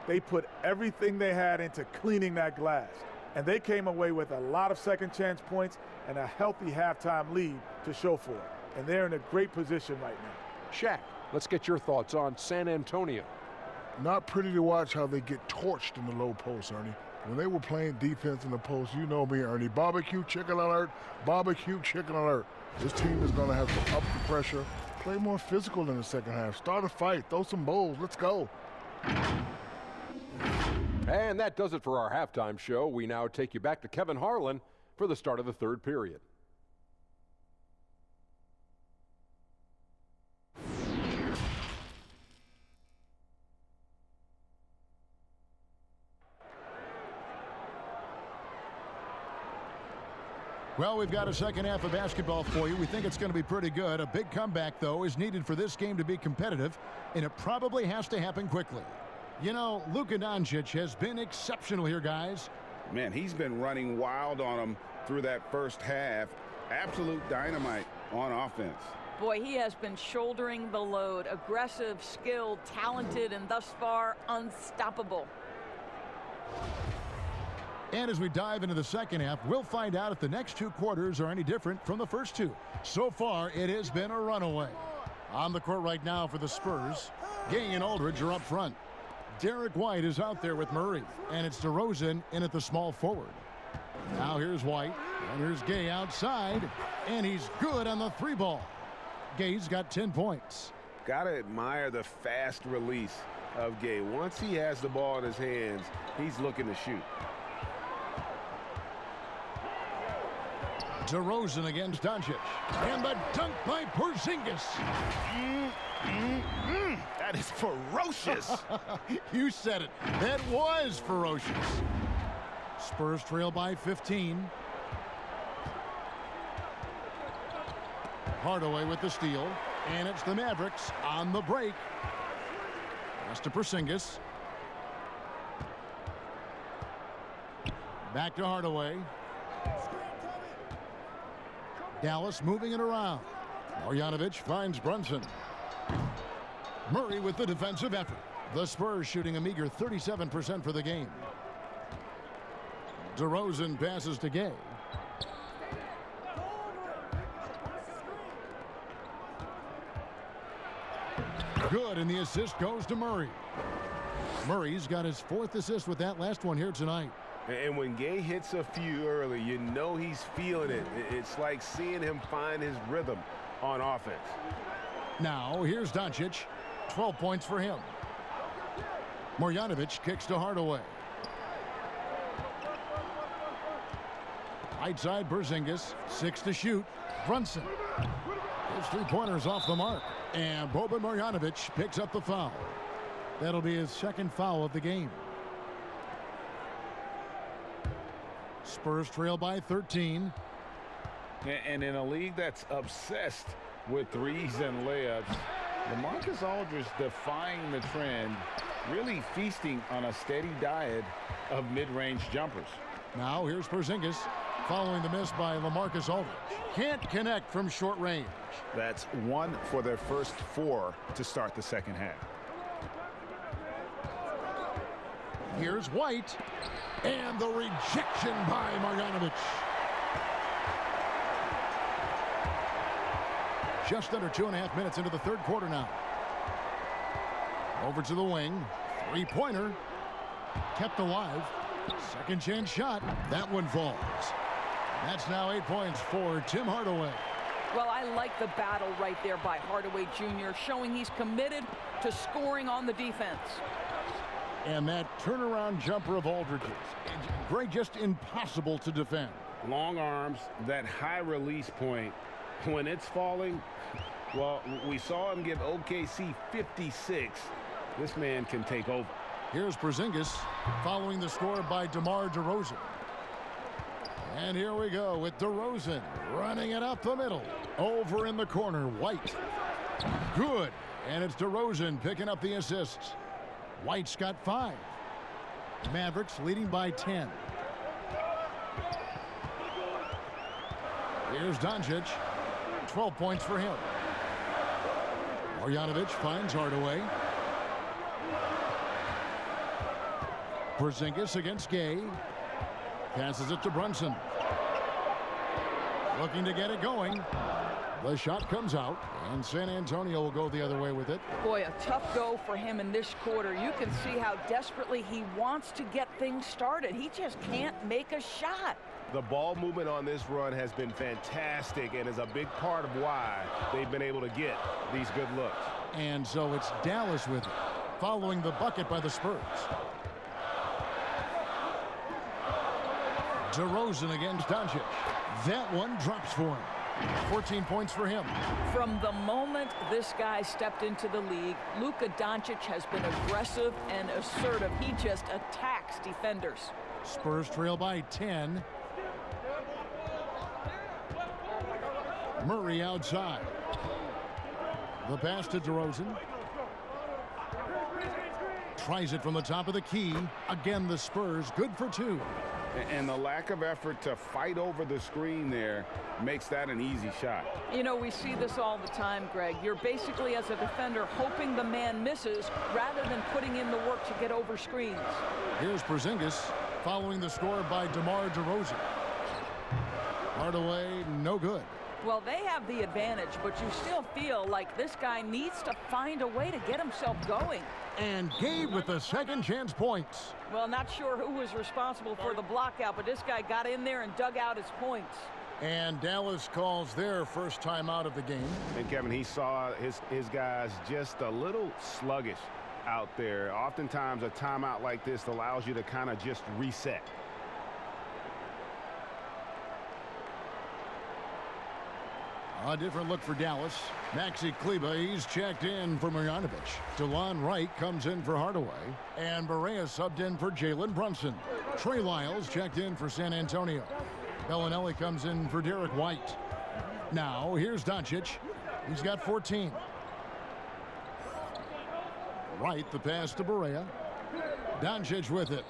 They put everything they had into cleaning that glass. And they came away with a lot of second chance points and a healthy halftime lead to show for it. And they're in a great position right now. Shaq, let's get your thoughts on San Antonio. Not pretty to watch how they get torched in the low post, Ernie. When they were playing defense in the post, you know me, Ernie. Barbecue chicken alert, barbecue chicken alert. This team is going to have to up the pressure, play more physical in the second half, start a fight, throw some bowls, let's go. And that does it for our halftime show. We now take you back to Kevin Harlan for the start of the third period. Well, we've got a second half of basketball for you. We think it's going to be pretty good. A big comeback, though, is needed for this game to be competitive, and it probably has to happen quickly. You know, Luka Doncic has been exceptional here, guys. Man, he's been running wild on them through that first half. Absolute dynamite on offense. Boy, he has been shouldering the load. Aggressive, skilled, talented, and thus far unstoppable. And as we dive into the second half, we'll find out if the next two quarters are any different from the first two. So far, it has been a runaway. On the court right now for the Spurs, Gay and Aldridge are up front. Derek White is out there with Murray, and it's DeRozan in at the small forward. Now here's White, and here's Gay outside, and he's good on the three ball. Gay's got 10 points. Gotta admire the fast release of Gay. Once he has the ball in his hands, he's looking to shoot. DeRozan against Doncic. And the dunk by Porzingis. That is ferocious. You said it. That was ferocious. Spurs trail by 15. Hardaway with the steal. And it's the Mavericks on the break. Pass to Porzingis. Back to Hardaway. Dallas moving it around. Marjanovic finds Brunson. Murray with the defensive effort. The Spurs shooting a meager 37% for the game. DeRozan passes to Gay. Good, and the assist goes to Murray. Murray's got his 4th assist with that last one here tonight. And when Gay hits a few early, you know he's feeling it. It's like seeing him find his rhythm on offense. Now, here's Doncic. 12 points for him. Marjanovic kicks to Hardaway. Right side, Porzingis. 6 to shoot. Brunson. His three-pointers off the mark. And Boban Marjanovic picks up the foul. That'll be his 2nd foul of the game. Spurs trail by 13. And in a league that's obsessed with threes and layups, LaMarcus Aldridge defying the trend, really feasting on a steady diet of mid-range jumpers. Now here's Porzingis following the miss by LaMarcus Aldridge. Can't connect from short range. That's 1 for their first 4 to start the second half. Here's White. And the rejection by Marjanovic. Just under 2.5 minutes into the third quarter now. Over to the wing. Three-pointer. Kept alive. Second chance shot. That one falls. That's now 8 points for Tim Hardaway. Well, I like the battle right there by Hardaway Jr., showing he's committed to scoring on the defense. And that turnaround jumper of Aldridge's. Greg, just impossible to defend. Long arms, that high release point. When it's falling, well, we saw him give OKC 56. This man can take over. Here's Porzingis following the score by DeMar DeRozan. And here we go with DeRozan running it up the middle. Over in the corner, White. Good. And it's DeRozan picking up the assists. White's got 5. Mavericks leading by 10. Here's Doncic. 12 points for him. Marjanovic finds Hardaway. Porzingis against Gay. Passes it to Brunson. Looking to get it going. The shot comes out, and San Antonio will go the other way with it. Boy, a tough go for him in this quarter. You can see how desperately he wants to get things started. He just can't make a shot. The ball movement on this run has been fantastic and is a big part of why they've been able to get these good looks. And so it's Dallas with it, following the bucket by the Spurs. DeRozan against Doncic. That one drops for him. 14 points for him. From the moment this guy stepped into the league, Luka Doncic has been aggressive and assertive. He just attacks defenders. Spurs trail by 10. Murray outside. The pass to DeRozan. Tries it from the top of the key. Again, the Spurs good for 2. And the lack of effort to fight over the screen there makes that an easy shot. You know, we see this all the time, Greg. You're basically, as a defender, hoping the man misses rather than putting in the work to get over screens. Here's Porzingis following the score by DeMar DeRozan. Hardaway, no good. Well, they have the advantage, but you still feel like this guy needs to find a way to get himself going. And Gabe with the second chance points. Well, not sure who was responsible for the blockout, but this guy got in there and dug out his points. And Dallas calls their first time out of the game. And Kevin, he saw his guys just a little sluggish out there. Oftentimes a timeout like this allows you to kind of just reset. A different look for Dallas. Maxi Kleber, he's checked in for Marjanovic. DeLon Wright comes in for Hardaway. And Barea subbed in for Jalen Brunson. Trey Lyles checked in for San Antonio. Bellinelli comes in for Derek White. Now, here's Doncic. He's got 14. Wright, the pass to Barea. Doncic with it.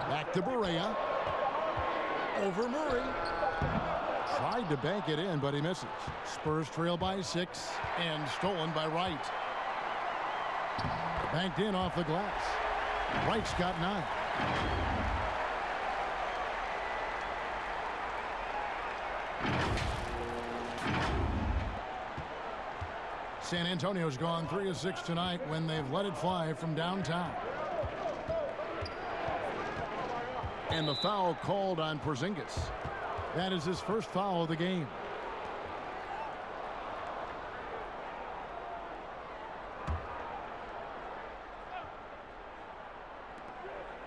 Back to Barea. Over Murray. Tried to bank it in, but he misses. Spurs trail by 6 and stolen by Wright. Banked in off the glass. Wright's got 9. San Antonio's gone 3 of 6 tonight when they've let it fly from downtown. And the foul called on Porzingis. That is his first foul of the game.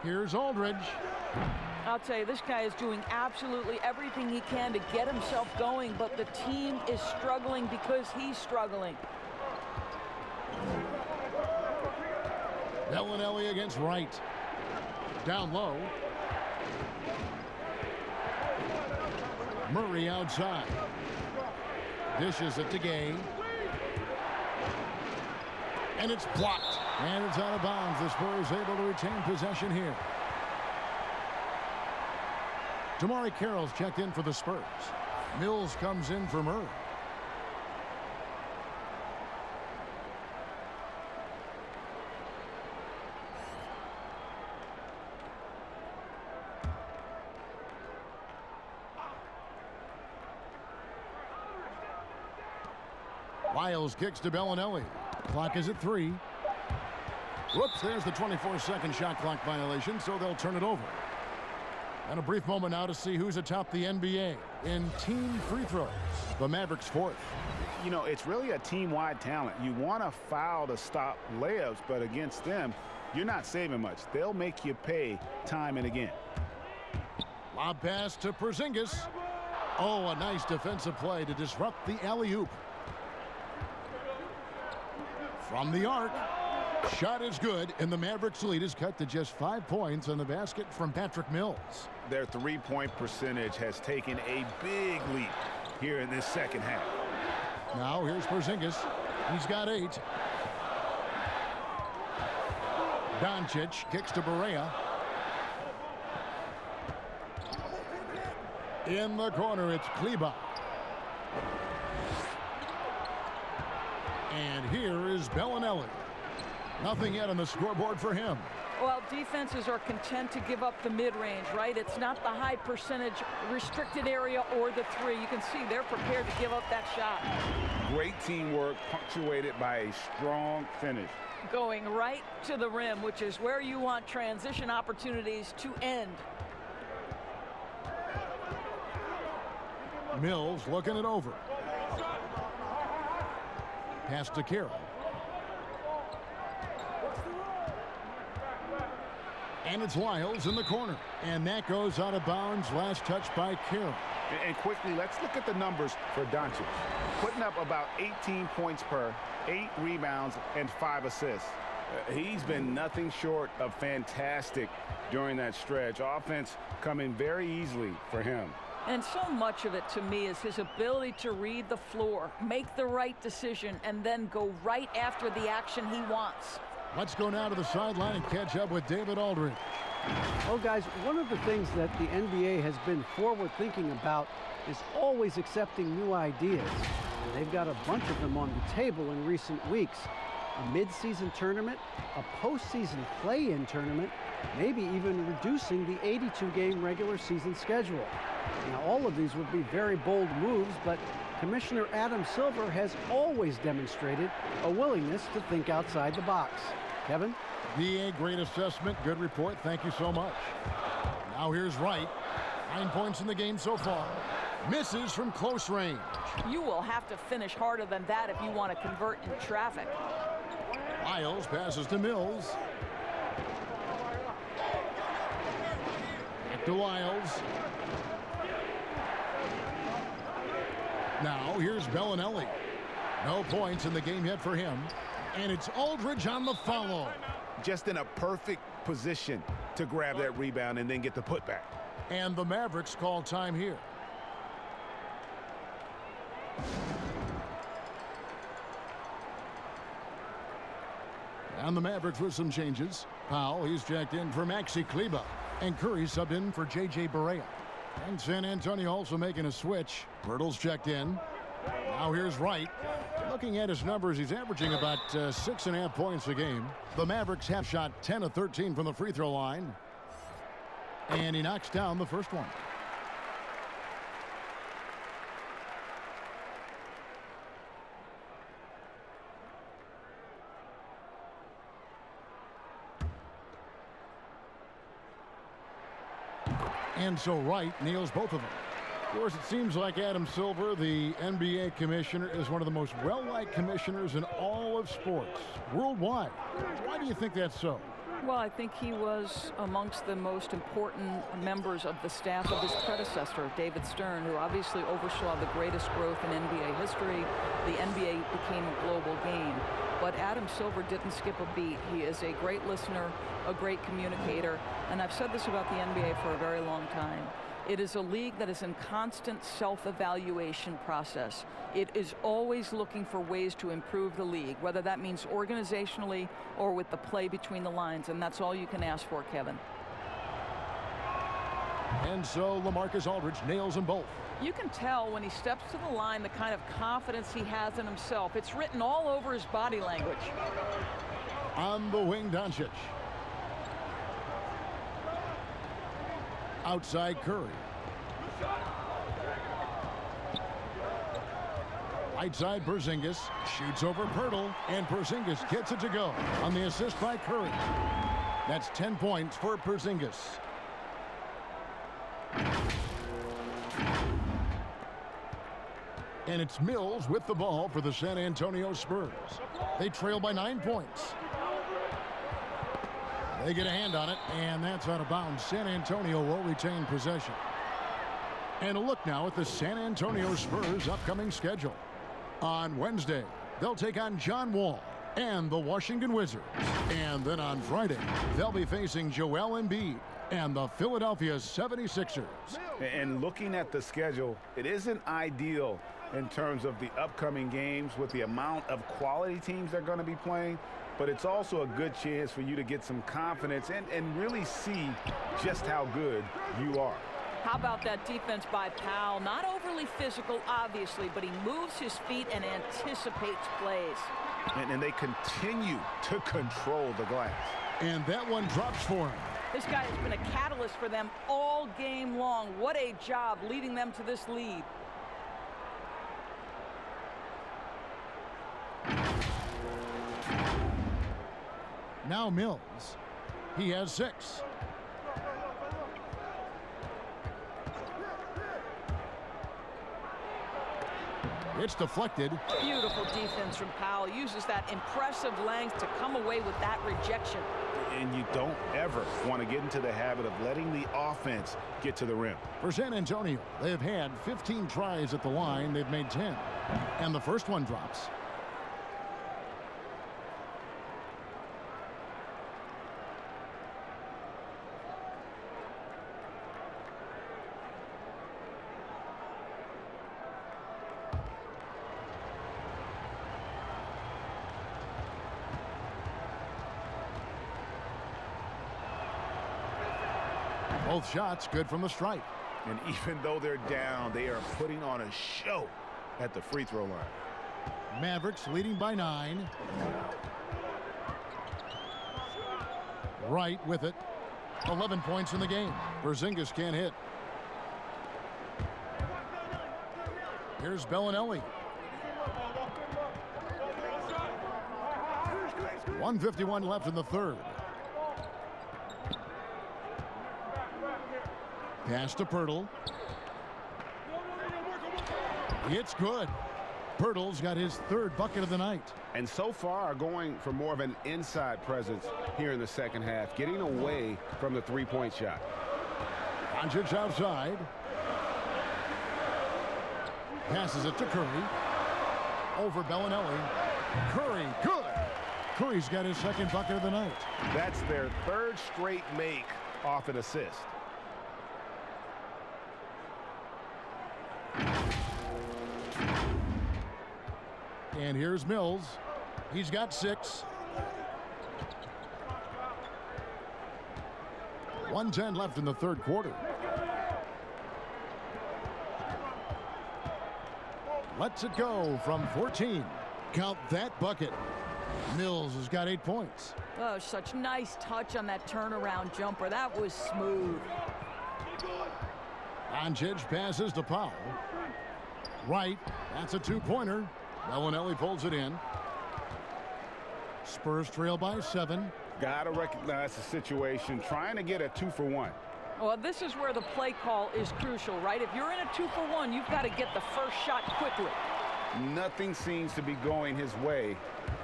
Here's Aldridge. I'll tell you, this guy is doing absolutely everything he can to get himself going, but the team is struggling because he's struggling. Bellinelli against Wright. Down low. Murray outside. Dishes it to Gay. And it's blocked. And it's out of bounds. The Spurs able to retain possession here. Damari Carroll's checked in for the Spurs. Mills comes in for Murray. Lyles kicks to Bellinelli. Clock is at 3. Whoops, there's the 24-second shot clock violation, so they'll turn it over. And a brief moment now to see who's atop the NBA in team free throws. The Mavericks 4th. You know, it's really a team-wide talent. You want to foul to stop layups, but against them, you're not saving much. They'll make you pay time and again. Lob pass to Porzingis. Oh, a nice defensive play to disrupt the alley-oop. From the arc. Shot is good, and the Mavericks lead is cut to just 5 points on the basket from Patrick Mills. Their three-point percentage has taken a big leap here in this second half. Now here's Porzingis. He's got 8. Doncic kicks to Barea. In the corner, it's Kleber. And here is Bellinelli. Nothing yet on the scoreboard for him. Well, defenses are content to give up the mid-range, right? It's not the high percentage restricted area or the 3. You can see they're prepared to give up that shot. Great teamwork punctuated by a strong finish. Going right to the rim, which is where you want transition opportunities to end. Mills looking it over. Pass to Carroll. And it's Lyles in the corner. And that goes out of bounds. Last touch by Carroll. And quickly, let's look at the numbers for Doncic. Putting up about 18 points per, 8 rebounds, and 5 assists. He's been nothing short of fantastic during that stretch. Offense coming very easily for him. And so much of it, to me, is his ability to read the floor, make the right decision, and then go right after the action he wants. Let's go now to the sideline and catch up with David Aldridge. Well, guys, one of the things that the NBA has been forward-thinking about is always accepting new ideas. And they've got a bunch of them on the table in recent weeks. A mid-season tournament, a postseason play-in tournament, maybe even reducing the 82-game regular season schedule. Now, all of these would be very bold moves, but Commissioner Adam Silver has always demonstrated a willingness to think outside the box. Kevin? VA, great assessment, good report. Thank you so much. Now here's Wright. 9 points in the game so far. Misses from close range. You will have to finish harder than that if you want to convert in traffic. Lyles passes to Mills. Back to Lyles. Now here's Bellinelli. No points in the game yet for him. And it's Aldridge on the follow. Just in a perfect position to grab that rebound and then get the putback. And the Mavericks call time here. And the Mavericks with some changes. Powell, he's checked in for Maxi Kleber. And Curry subbed in for J.J. Barea. And San Antonio also making a switch. Pirtle's checked in. Now here's Wright. Looking at his numbers, he's averaging about 6.5 points a game. The Mavericks have shot 10 of 13 from the free throw line. And he knocks down the first one. And so Wright nails both of them. Of course, it seems like Adam Silver, the NBA commissioner, is one of the most well-liked commissioners in all of sports, worldwide. Why do you think that's so? Well, I think he was amongst the most important members of the staff of his predecessor, David Stern, who obviously oversaw the greatest growth in NBA history. The NBA became a global game. But Adam Silver didn't skip a beat. He is a great listener, a great communicator, and I've said this about the NBA for a very long time. It is a league that is in constant self-evaluation process. It is always looking for ways to improve the league, whether that means organizationally or with the play between the lines, and that's all you can ask for, Kevin. And so LaMarcus Aldridge nails them both. You can tell when he steps to the line the kind of confidence he has in himself. It's written all over his body language. On the wing, Doncic. Outside Curry. Right side Porzingis shoots over Pirtle, and Porzingis gets it to go on the assist by Curry. That's 10 points for Porzingis. And it's Mills with the ball for the San Antonio Spurs. They trail by 9 points. They get a hand on it, and that's out of bounds. San Antonio will retain possession. And a look now at the San Antonio Spurs' upcoming schedule. On Wednesday, they'll take on John Wall and the Washington Wizards. And then on Friday, they'll be facing Joel Embiid and the Philadelphia 76ers. And looking at the schedule, it isn't ideal in terms of the upcoming games with the amount of quality teams they're going to be playing. But it's also a good chance for you to get some confidence and really see just how good you are. How about that defense by Powell? Not overly physical, obviously, but he moves his feet and anticipates plays. And they continue to control the glass. And that one drops for him. This guy has been a catalyst for them all game long. What a job leading them to this lead. Now Mills. He has 6. It's deflected. Beautiful defense from Powell. Uses that impressive length to come away with that rejection. And you don't ever want to get into the habit of letting the offense get to the rim. For San Antonio, they've had 15 tries at the line. They've made 10. And the first one drops. Both shots good from the stripe. And even though they're down, they are putting on a show at the free throw line. Mavericks leading by 9. Wright with it. 11 points in the game. Porzingis can't hit. Here's Bellinelli. 1:51 left in the third. Pass to Pirtle. It's good. Pirtle's got his third bucket of the night. And so far going for more of an inside presence here in the second half, getting away from the three-point shot. Doncic outside. Passes it to Curry. Over Bellinelli. Curry, good. Curry's got his second bucket of the night. That's their third straight make off an assist. And here's Mills. He's got 6. 1:10 left in the third quarter. Lets it go from 14. Count that bucket. Mills has got 8 points. Oh, such nice touch on that turnaround jumper. That was smooth. Doncic passes to Powell. Wright, that's a 2-pointer. Bellinelli pulls it in. Spurs trail by 7. Got to recognize the situation, trying to get a 2-for-1. Well, this is where the play call is crucial, right? If you're in a 2-for-1, you've got to get the first shot quickly. Nothing seems to be going his way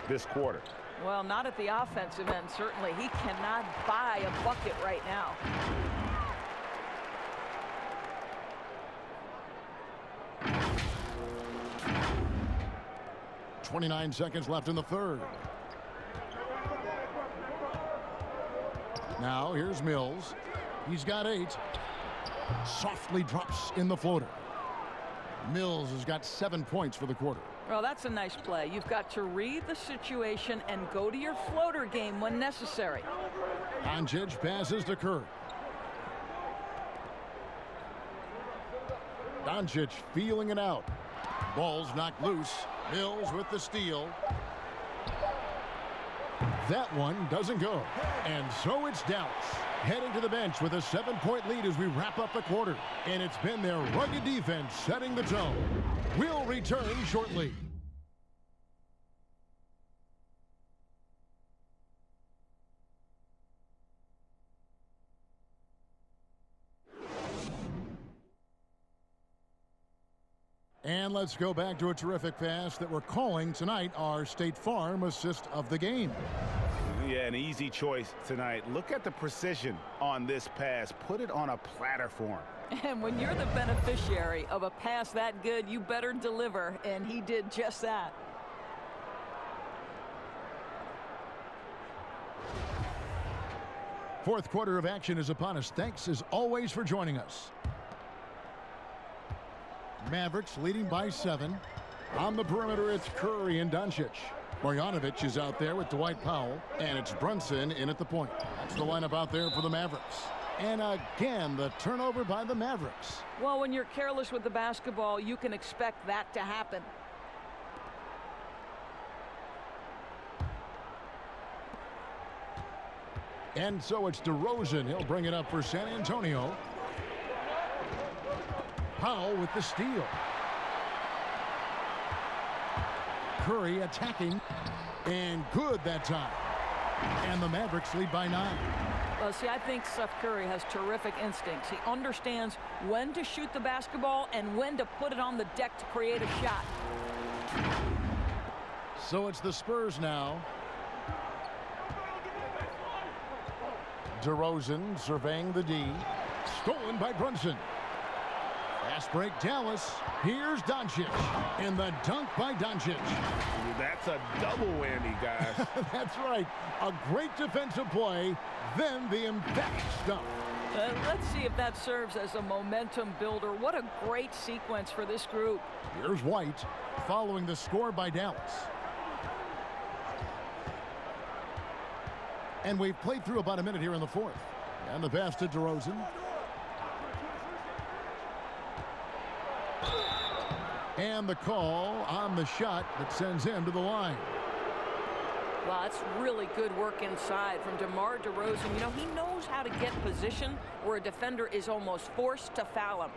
this quarter. Well, not at the offensive end, certainly. He cannot buy a bucket right now. .29 seconds left in the third. Now here's Mills. He's got 8. Softly drops in the floater. Mills has got 7 points for the quarter. Well, that's a nice play. You've got to read the situation and go to your floater game when necessary. Doncic passes to Curry. Doncic feeling it out. Ball's knocked loose. Mills with the steal. That one doesn't go. And so it's Dallas heading to the bench with a 7-point lead as we wrap up the quarter. And it's been their rugged defense setting the tone. We'll return shortly. And let's go back to a terrific pass that we're calling tonight our State Farm assist of the game. Yeah, an easy choice tonight. Look at the precision on this pass. Put it on a platter for him. And when you're the beneficiary of a pass that good, you better deliver, and he did just that. Fourth quarter of action is upon us. Thanks as always for joining us. Mavericks leading by 7. On the perimeter, it's Curry and Doncic. Bogdanovic is out there with Dwight Powell, and it's Brunson in at the point. That's the lineup out there for the Mavericks. And again, the turnover by the Mavericks. Well, when you're careless with the basketball, you can expect that to happen. And so it's DeRozan. He'll bring it up for San Antonio. Powell with the steal. Curry attacking, and good that time. And the Mavericks lead by 9. Well, see, I think Seth Curry has terrific instincts. He understands when to shoot the basketball and when to put it on the deck to create a shot. So it's the Spurs now. DeRozan surveying the D. Stolen by Brunson. Fast break, Dallas. Here's Doncic. And the dunk by Doncic. That's a double whammy, guys. That's right. A great defensive play, then the emphatic dunk. Let's see if that serves as a momentum builder. What a great sequence for this group. Here's White following the score by Dallas. And we've played through about a minute here in the fourth. And the pass to DeRozan. And the call on the shot that sends him to the line. Well, that's really good work inside from DeMar DeRozan. You know, he knows how to get position where a defender is almost forced to foul him.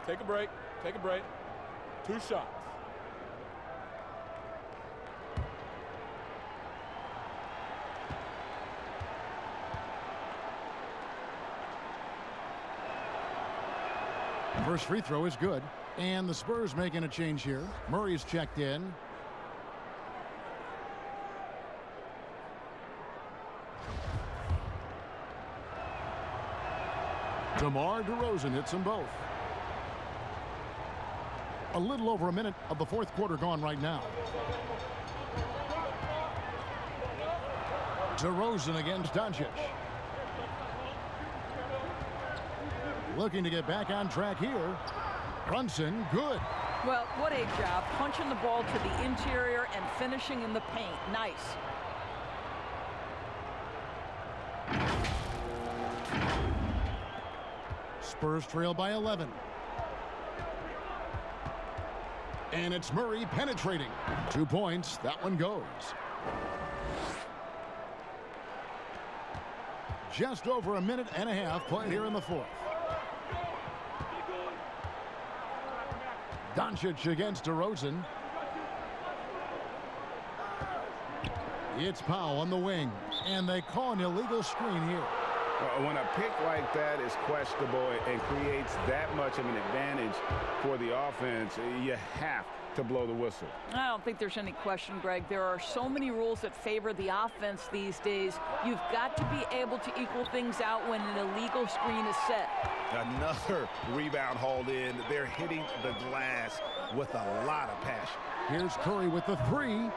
Take a break. Take a break. 2 shots. First free throw is good. And the Spurs making a change here. Murray's checked in. DeMar DeRozan hits them both. A little over a minute of the fourth quarter gone right now. DeRozan against Doncic. Looking to get back on track here. Brunson, good. Well, what a job. Punching the ball to the interior and finishing in the paint. Nice. Spurs trail by 11. And it's Murray penetrating. 2 points. That one goes. Just over a minute and a half played here in the fourth. Doncic against DeRozan. It's Powell on the wing. And they call an illegal screen here. When a pick like that is questionable and creates that much of an advantage for the offense, you have to blow the whistle. I don't think there's any question, Greg. There are so many rules that favor the offense these days. You've got to be able to equal things out when an illegal screen is set. Another rebound hauled in. They're hitting the glass with a lot of passion. Here's Curry with the 3.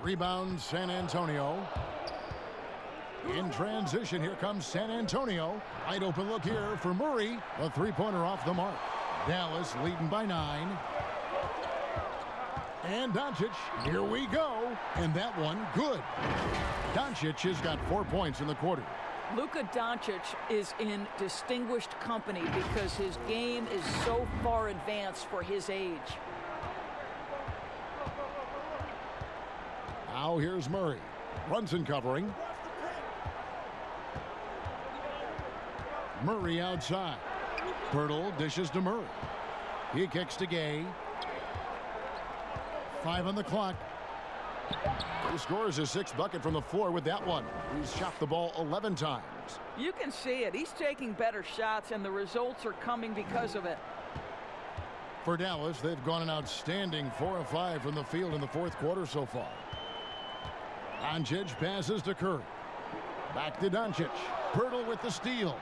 Rebound San Antonio. In transition, here comes San Antonio. Wide open look here for Murray. A 3-pointer off the mark. Dallas leading by 9. And Doncic, here we go. And that one, good. Doncic has got 4 points in the quarter. Luka Doncic is in distinguished company because his game is so far advanced for his age. Now here's Murray. Brunson covering. Murray outside. Pirtle dishes to Murray. He kicks to Gay. 5 on the clock. He scores his 6th bucket from the floor with that one. He's shot the ball 11 times. You can see it. He's taking better shots, and the results are coming because of it. For Dallas, they've gone an outstanding 4 of 5 from the field in the fourth quarter so far. Doncic passes to Curry. Back to Doncic. Pirtle with the steal.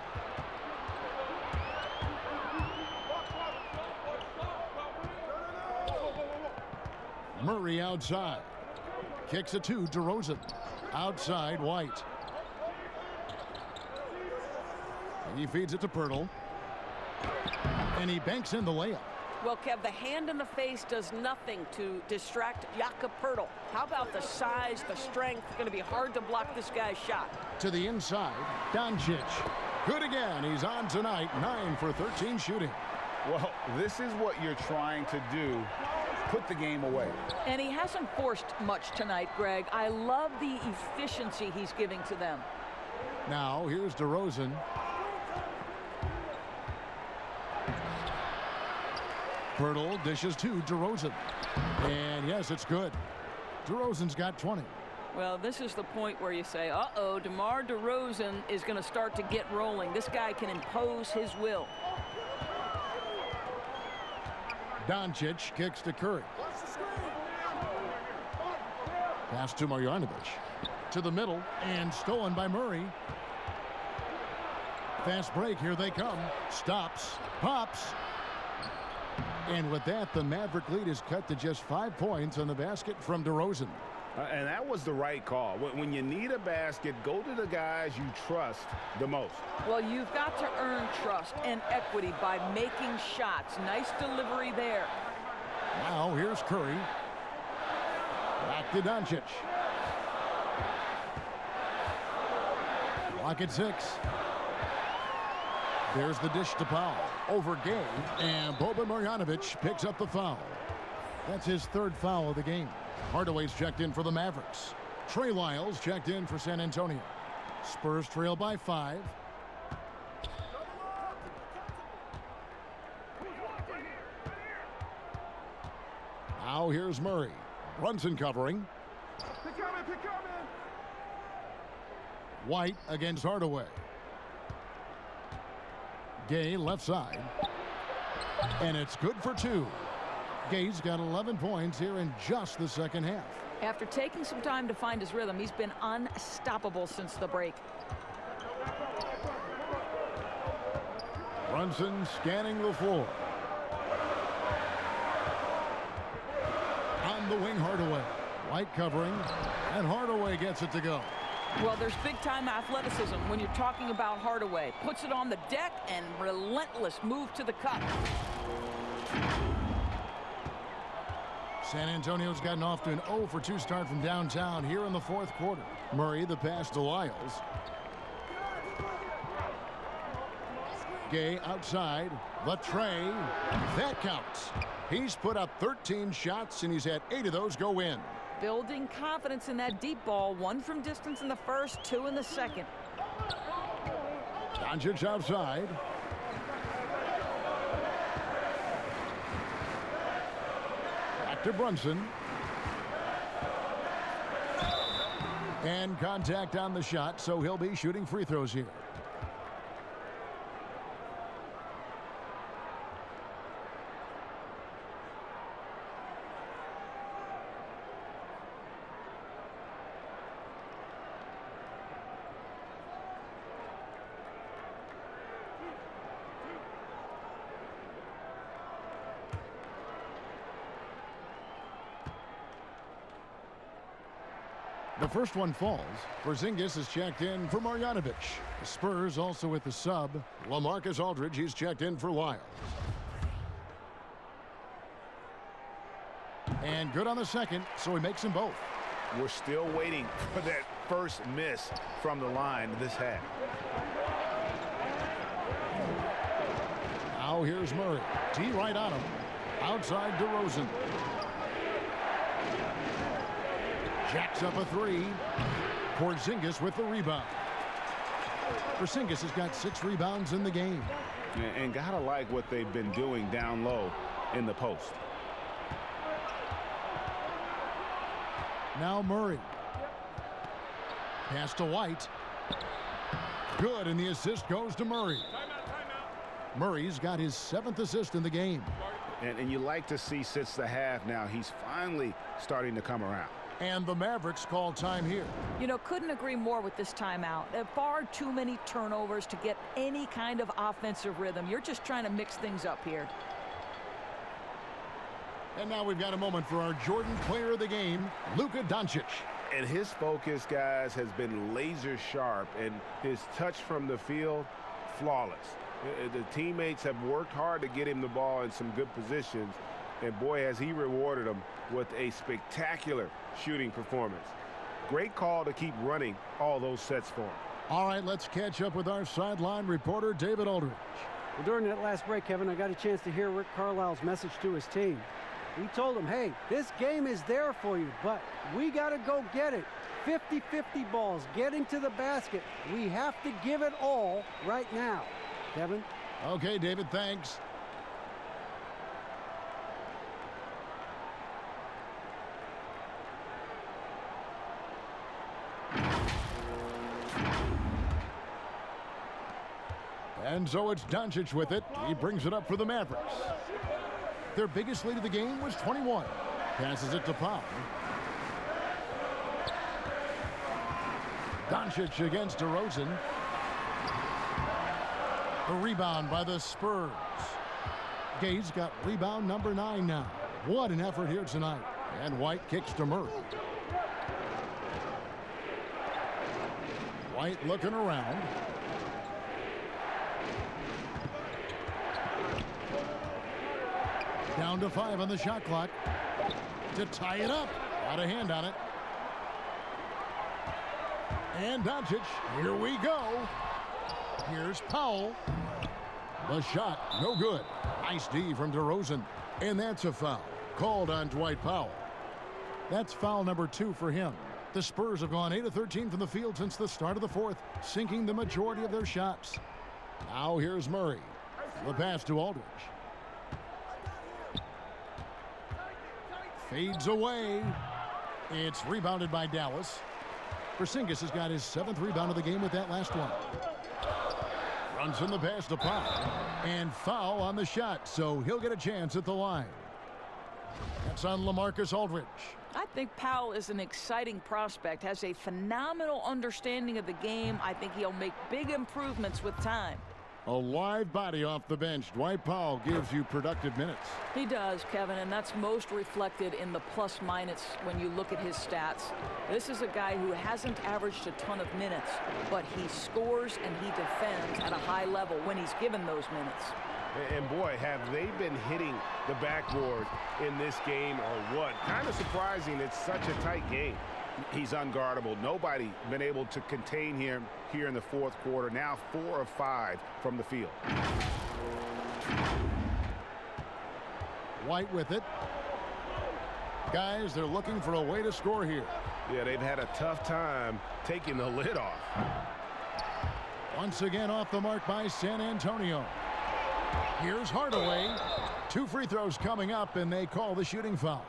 Murray outside. Kicks it to DeRozan. Outside, White. He feeds it to Pirtle. And he banks in the layup. Well, Kev, the hand in the face does nothing to distract Jakob Pirtle. How about the size, the strength? Going to be hard to block this guy's shot. To the inside, Doncic. Good again. He's on tonight. 9 for 13 shooting. Well, this is what you're trying to do. Put the game away. And he hasn't forced much tonight, Greg. I love the efficiency he's giving to them. Now, here's DeRozan. Pirtle dishes to DeRozan. And yes, it's good. DeRozan's got 20. Well, this is the point where you say, uh-oh, DeMar DeRozan is going to start to get rolling. This guy can impose his will. Doncic kicks to Curry. Pass to Marjanovic. To the middle, and stolen by Murray. Fast break, here they come. Stops, pops. And with that, the Maverick lead is cut to just 5 points on the basket from DeRozan. And that was the right call. When you need a basket, go to the guys you trust the most. Well, you've got to earn trust and equity by making shots. Nice delivery there. Now here's Curry. Back to Doncic. Clock at 6. There's the dish to Powell. Over Gay. And Boban Marjanovic picks up the foul. That's his 3rd foul of the game. Hardaway's checked in for the Mavericks. Trey Lyles checked in for San Antonio. Spurs trail by 5. Now here's Murray. Brunson covering. White against Hardaway. Gay left side. And it's good for 2. Gay's got 11 points here in just the second half. After taking some time to find his rhythm, he's been unstoppable since the break. Brunson scanning the floor. On the wing, Hardaway. White covering, and Hardaway gets it to go. Well, there's big-time athleticism when you're talking about Hardaway. Puts it on the deck and relentless move to the cup. San Antonio's gotten off to an 0 for 2 start from downtown here in the 4th quarter. Murray, the pass to Lyles. Gay outside. The tray. That counts. He's put up 13 shots, and he's had 8 of those go in. Building confidence in that deep ball. 1 from distance in the first, 2 in the second. Doncic outside. Back to Brunson. And contact on the shot, so he'll be shooting free throws here. The first one falls. Porzingis is checked in for Marjanovic. The Spurs also with the sub. LaMarcus Aldridge, he's checked in for Lyles. And good on the second, so he makes them both. We're still waiting for that first miss from the line this half. Now here's Murray. T right on him. Outside DeRozan. Jacks up a 3. Porzingis with the rebound. Porzingis has got 6 rebounds in the game. And gotta like what they've been doing down low in the post. Now Murray. Pass to White. Good, and the assist goes to Murray. Murray's got his 7th assist in the game. And you like to see since the half now, he's finally starting to come around. And the Mavericks call time here. You know, couldn't agree more with this timeout. Far too many turnovers to get any kind of offensive rhythm. You're just trying to mix things up here. And now we've got a moment for our Jordan player of the game, Luka Doncic. And his focus, guys, has been laser sharp, and his touch from the field, flawless. The teammates have worked hard to get him the ball in some good positions, and boy, has he rewarded them with a spectacular shooting performance. Great call to keep running all those sets for him. All right, let's catch up with our sideline reporter, David Aldridge. Well, during that last break, Kevin, I got a chance to hear Rick Carlisle's message to his team. He told them, hey, this game is there for you, but we got to go get it. 50-50 balls, getting to the basket. We have to give it all right now. Kevin? Okay, David, thanks. And so it's Doncic with it. He brings it up for the Mavericks. Their biggest lead of the game was 21. Passes it to Powell. Doncic against DeRozan. The rebound by the Spurs. Gay's got rebound number 9 now. What an effort here tonight. And White kicks to Murray. White looking around. Down to 5 on the shot clock. To tie it up. Got a hand on it. And Doncic, here we go. Here's Powell. The shot, no good. Nice D from DeRozan. And that's a foul called on Dwight Powell. That's foul number 2 for him. The Spurs have gone 8 of 13 from the field since the start of the fourth, sinking the majority of their shots. Now here's Murray. The pass to Aldridge. Fades away. It's rebounded by Dallas. Porzingis has got his 7th rebound of the game with that last one. Runs in the pass to Powell. And foul on the shot, so he'll get a chance at the line. That's on LaMarcus Aldridge. I think Powell is an exciting prospect, has a phenomenal understanding of the game. I think he'll make big improvements with time. A live body off the bench. Dwight Powell gives you productive minutes. He does, Kevin, and that's most reflected in the plus-minus when you look at his stats. This is a guy who hasn't averaged a ton of minutes, but he scores and he defends at a high level when he's given those minutes. And boy, have they been hitting the backboard in this game or what? Kind of surprising. It's such a tight game. He's unguardable. Nobody been able to contain him here in the fourth quarter. Now 4 of 5 from the field. White with it. Guys, they're looking for a way to score here. Yeah, they've had a tough time taking the lid off. Once again off the mark by San Antonio. Here's Hardaway. 2 free throws coming up, and they call the shooting foul.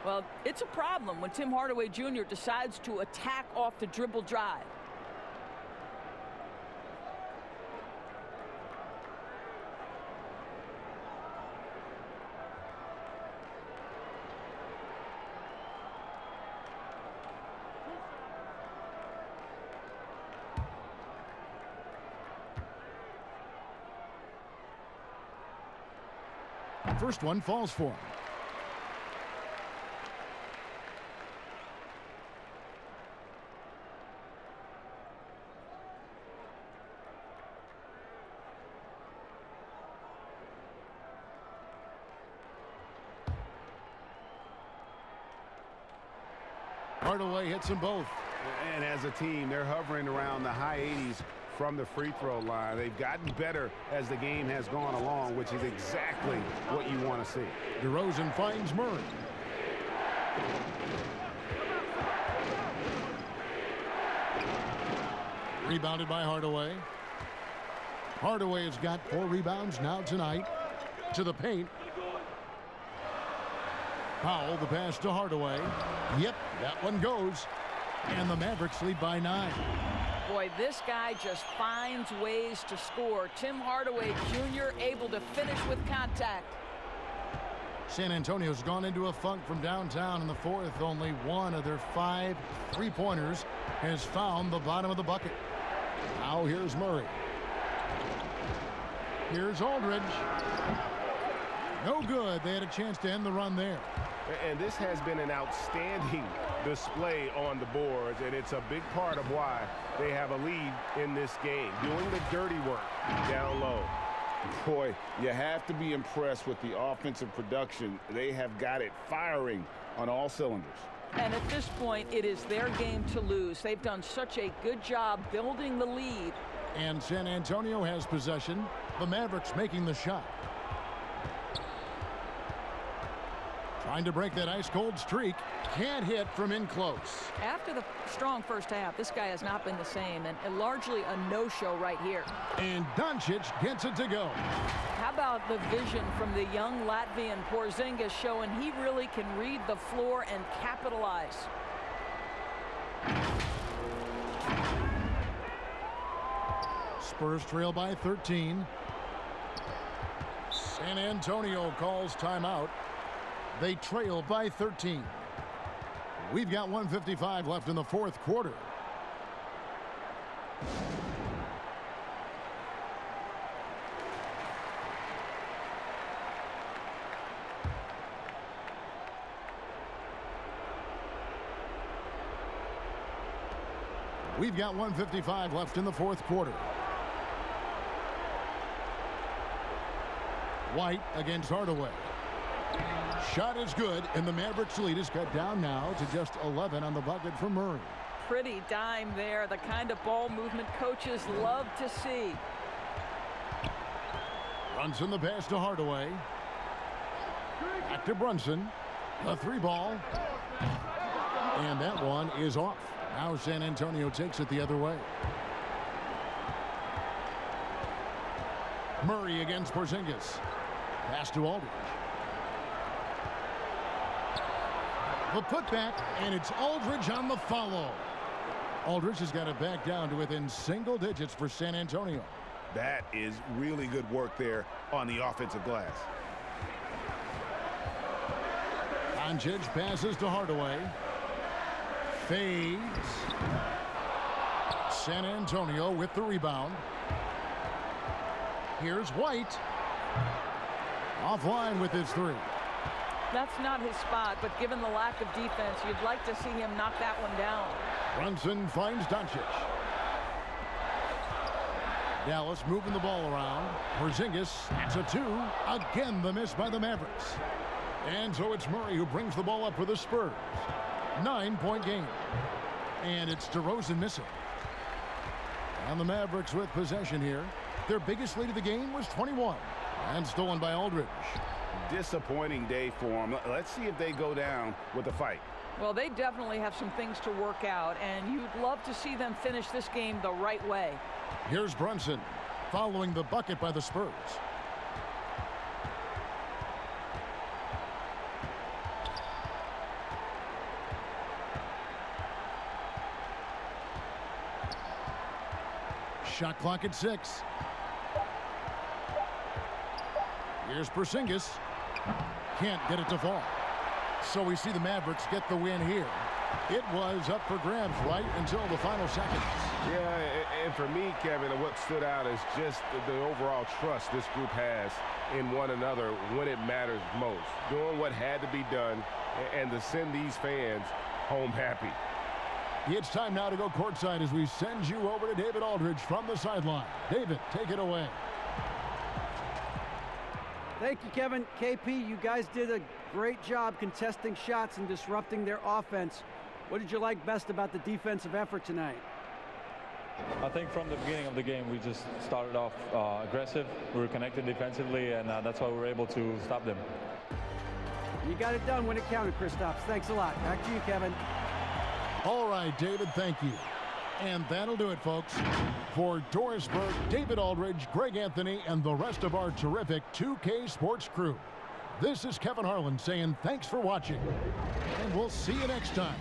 Well, it's a problem when Tim Hardaway Jr. decides to attack off the dribble drive. First one falls for him. Hardaway hits them both. And as a team, they're hovering around the high 80s from the free throw line. They've gotten better as the game has gone along, which is exactly what you want to see. DeRozan finds Murray. Rebounded by Hardaway. Hardaway has got 4 rebounds now tonight. To the paint. Powell, the pass to Hardaway. Yep, that one goes. And the Mavericks lead by 9. Boy, this guy just finds ways to score. Tim Hardaway Jr. able to finish with contact. San Antonio's gone into a funk from downtown in the fourth. Only one of their 5 three-pointers has found the bottom of the bucket. Now here's Murray. Here's Aldridge. No good. They had a chance to end the run there. And this has been an outstanding display on the boards, and it's a big part of why they have a lead in this game, doing the dirty work down low. Boy, you have to be impressed with the offensive production. They have got it firing on all cylinders. And at this point, it is their game to lose. They've done such a good job building the lead. And San Antonio has possession. The Mavericks making the shot. Trying to break that ice-cold streak. Can't hit from in close. After the strong first half, this guy has not been the same, and largely a no-show right here. And Doncic gets it to go. How about the vision from the young Latvian Porzingis showing he really can read the floor and capitalize. Spurs trail by 13. San Antonio calls timeout. They trail by 13. We've got 1:55 left in the fourth quarter. We've got 1:55 left in the fourth quarter. White against Hardaway. Shot is good, and the Mavericks lead is cut down now to just 11 on the bucket for Murray. Pretty dime there, the kind of ball movement coaches love to see. Brunson the pass to Hardaway. Back to Brunson. The 3-ball. And that one is off. Now San Antonio takes it the other way. Murray against Porzingis. Pass to Aldridge. The putback, and it's Aldridge on the follow. Aldridge has got it back down to within single digits for San Antonio. That is really good work there on the offensive glass. Doncic passes to Hardaway. Fades. San Antonio with the rebound. Here's White. Offline with his 3. That's not his spot, but given the lack of defense, you'd like to see him knock that one down. Brunson finds Doncic. Dallas moving the ball around. Porzingis, that's a 2. Again, the miss by the Mavericks. And so it's Murray who brings the ball up for the Spurs. 9-point game. And it's DeRozan missing. And the Mavericks with possession here. Their biggest lead of the game was 21. And stolen by Aldridge. Disappointing day for them. Let's see if they go down with a fight. Well, they definitely have some things to work out, and you'd love to see them finish this game the right way. Here's Brunson following the bucket by the Spurs. Shot clock at 6. Here's Porzingis. Can't get it to fall. So we see the Mavericks get the win here. It was up for grabs right until the final seconds. Yeah, and for me, Kevin, what stood out is just the overall trust this group has in one another when it matters most. Doing what had to be done and to send these fans home happy. It's time now to go courtside as we send you over to David Aldridge from the sideline. David, take it away. Thank you, Kevin. KP, you guys did a great job contesting shots and disrupting their offense. What did you like best about the defensive effort tonight? I think from the beginning of the game, we just started off aggressive. We were connected defensively, and that's why we were able to stop them. You got it done when it counted, Kristaps. Thanks a lot. Back to you, Kevin. All right, David, thank you. And that'll do it, folks. For Doris Burke, David Aldridge, Greg Anthony, and the rest of our terrific 2K Sports crew, this is Kevin Harlan saying thanks for watching, and we'll see you next time.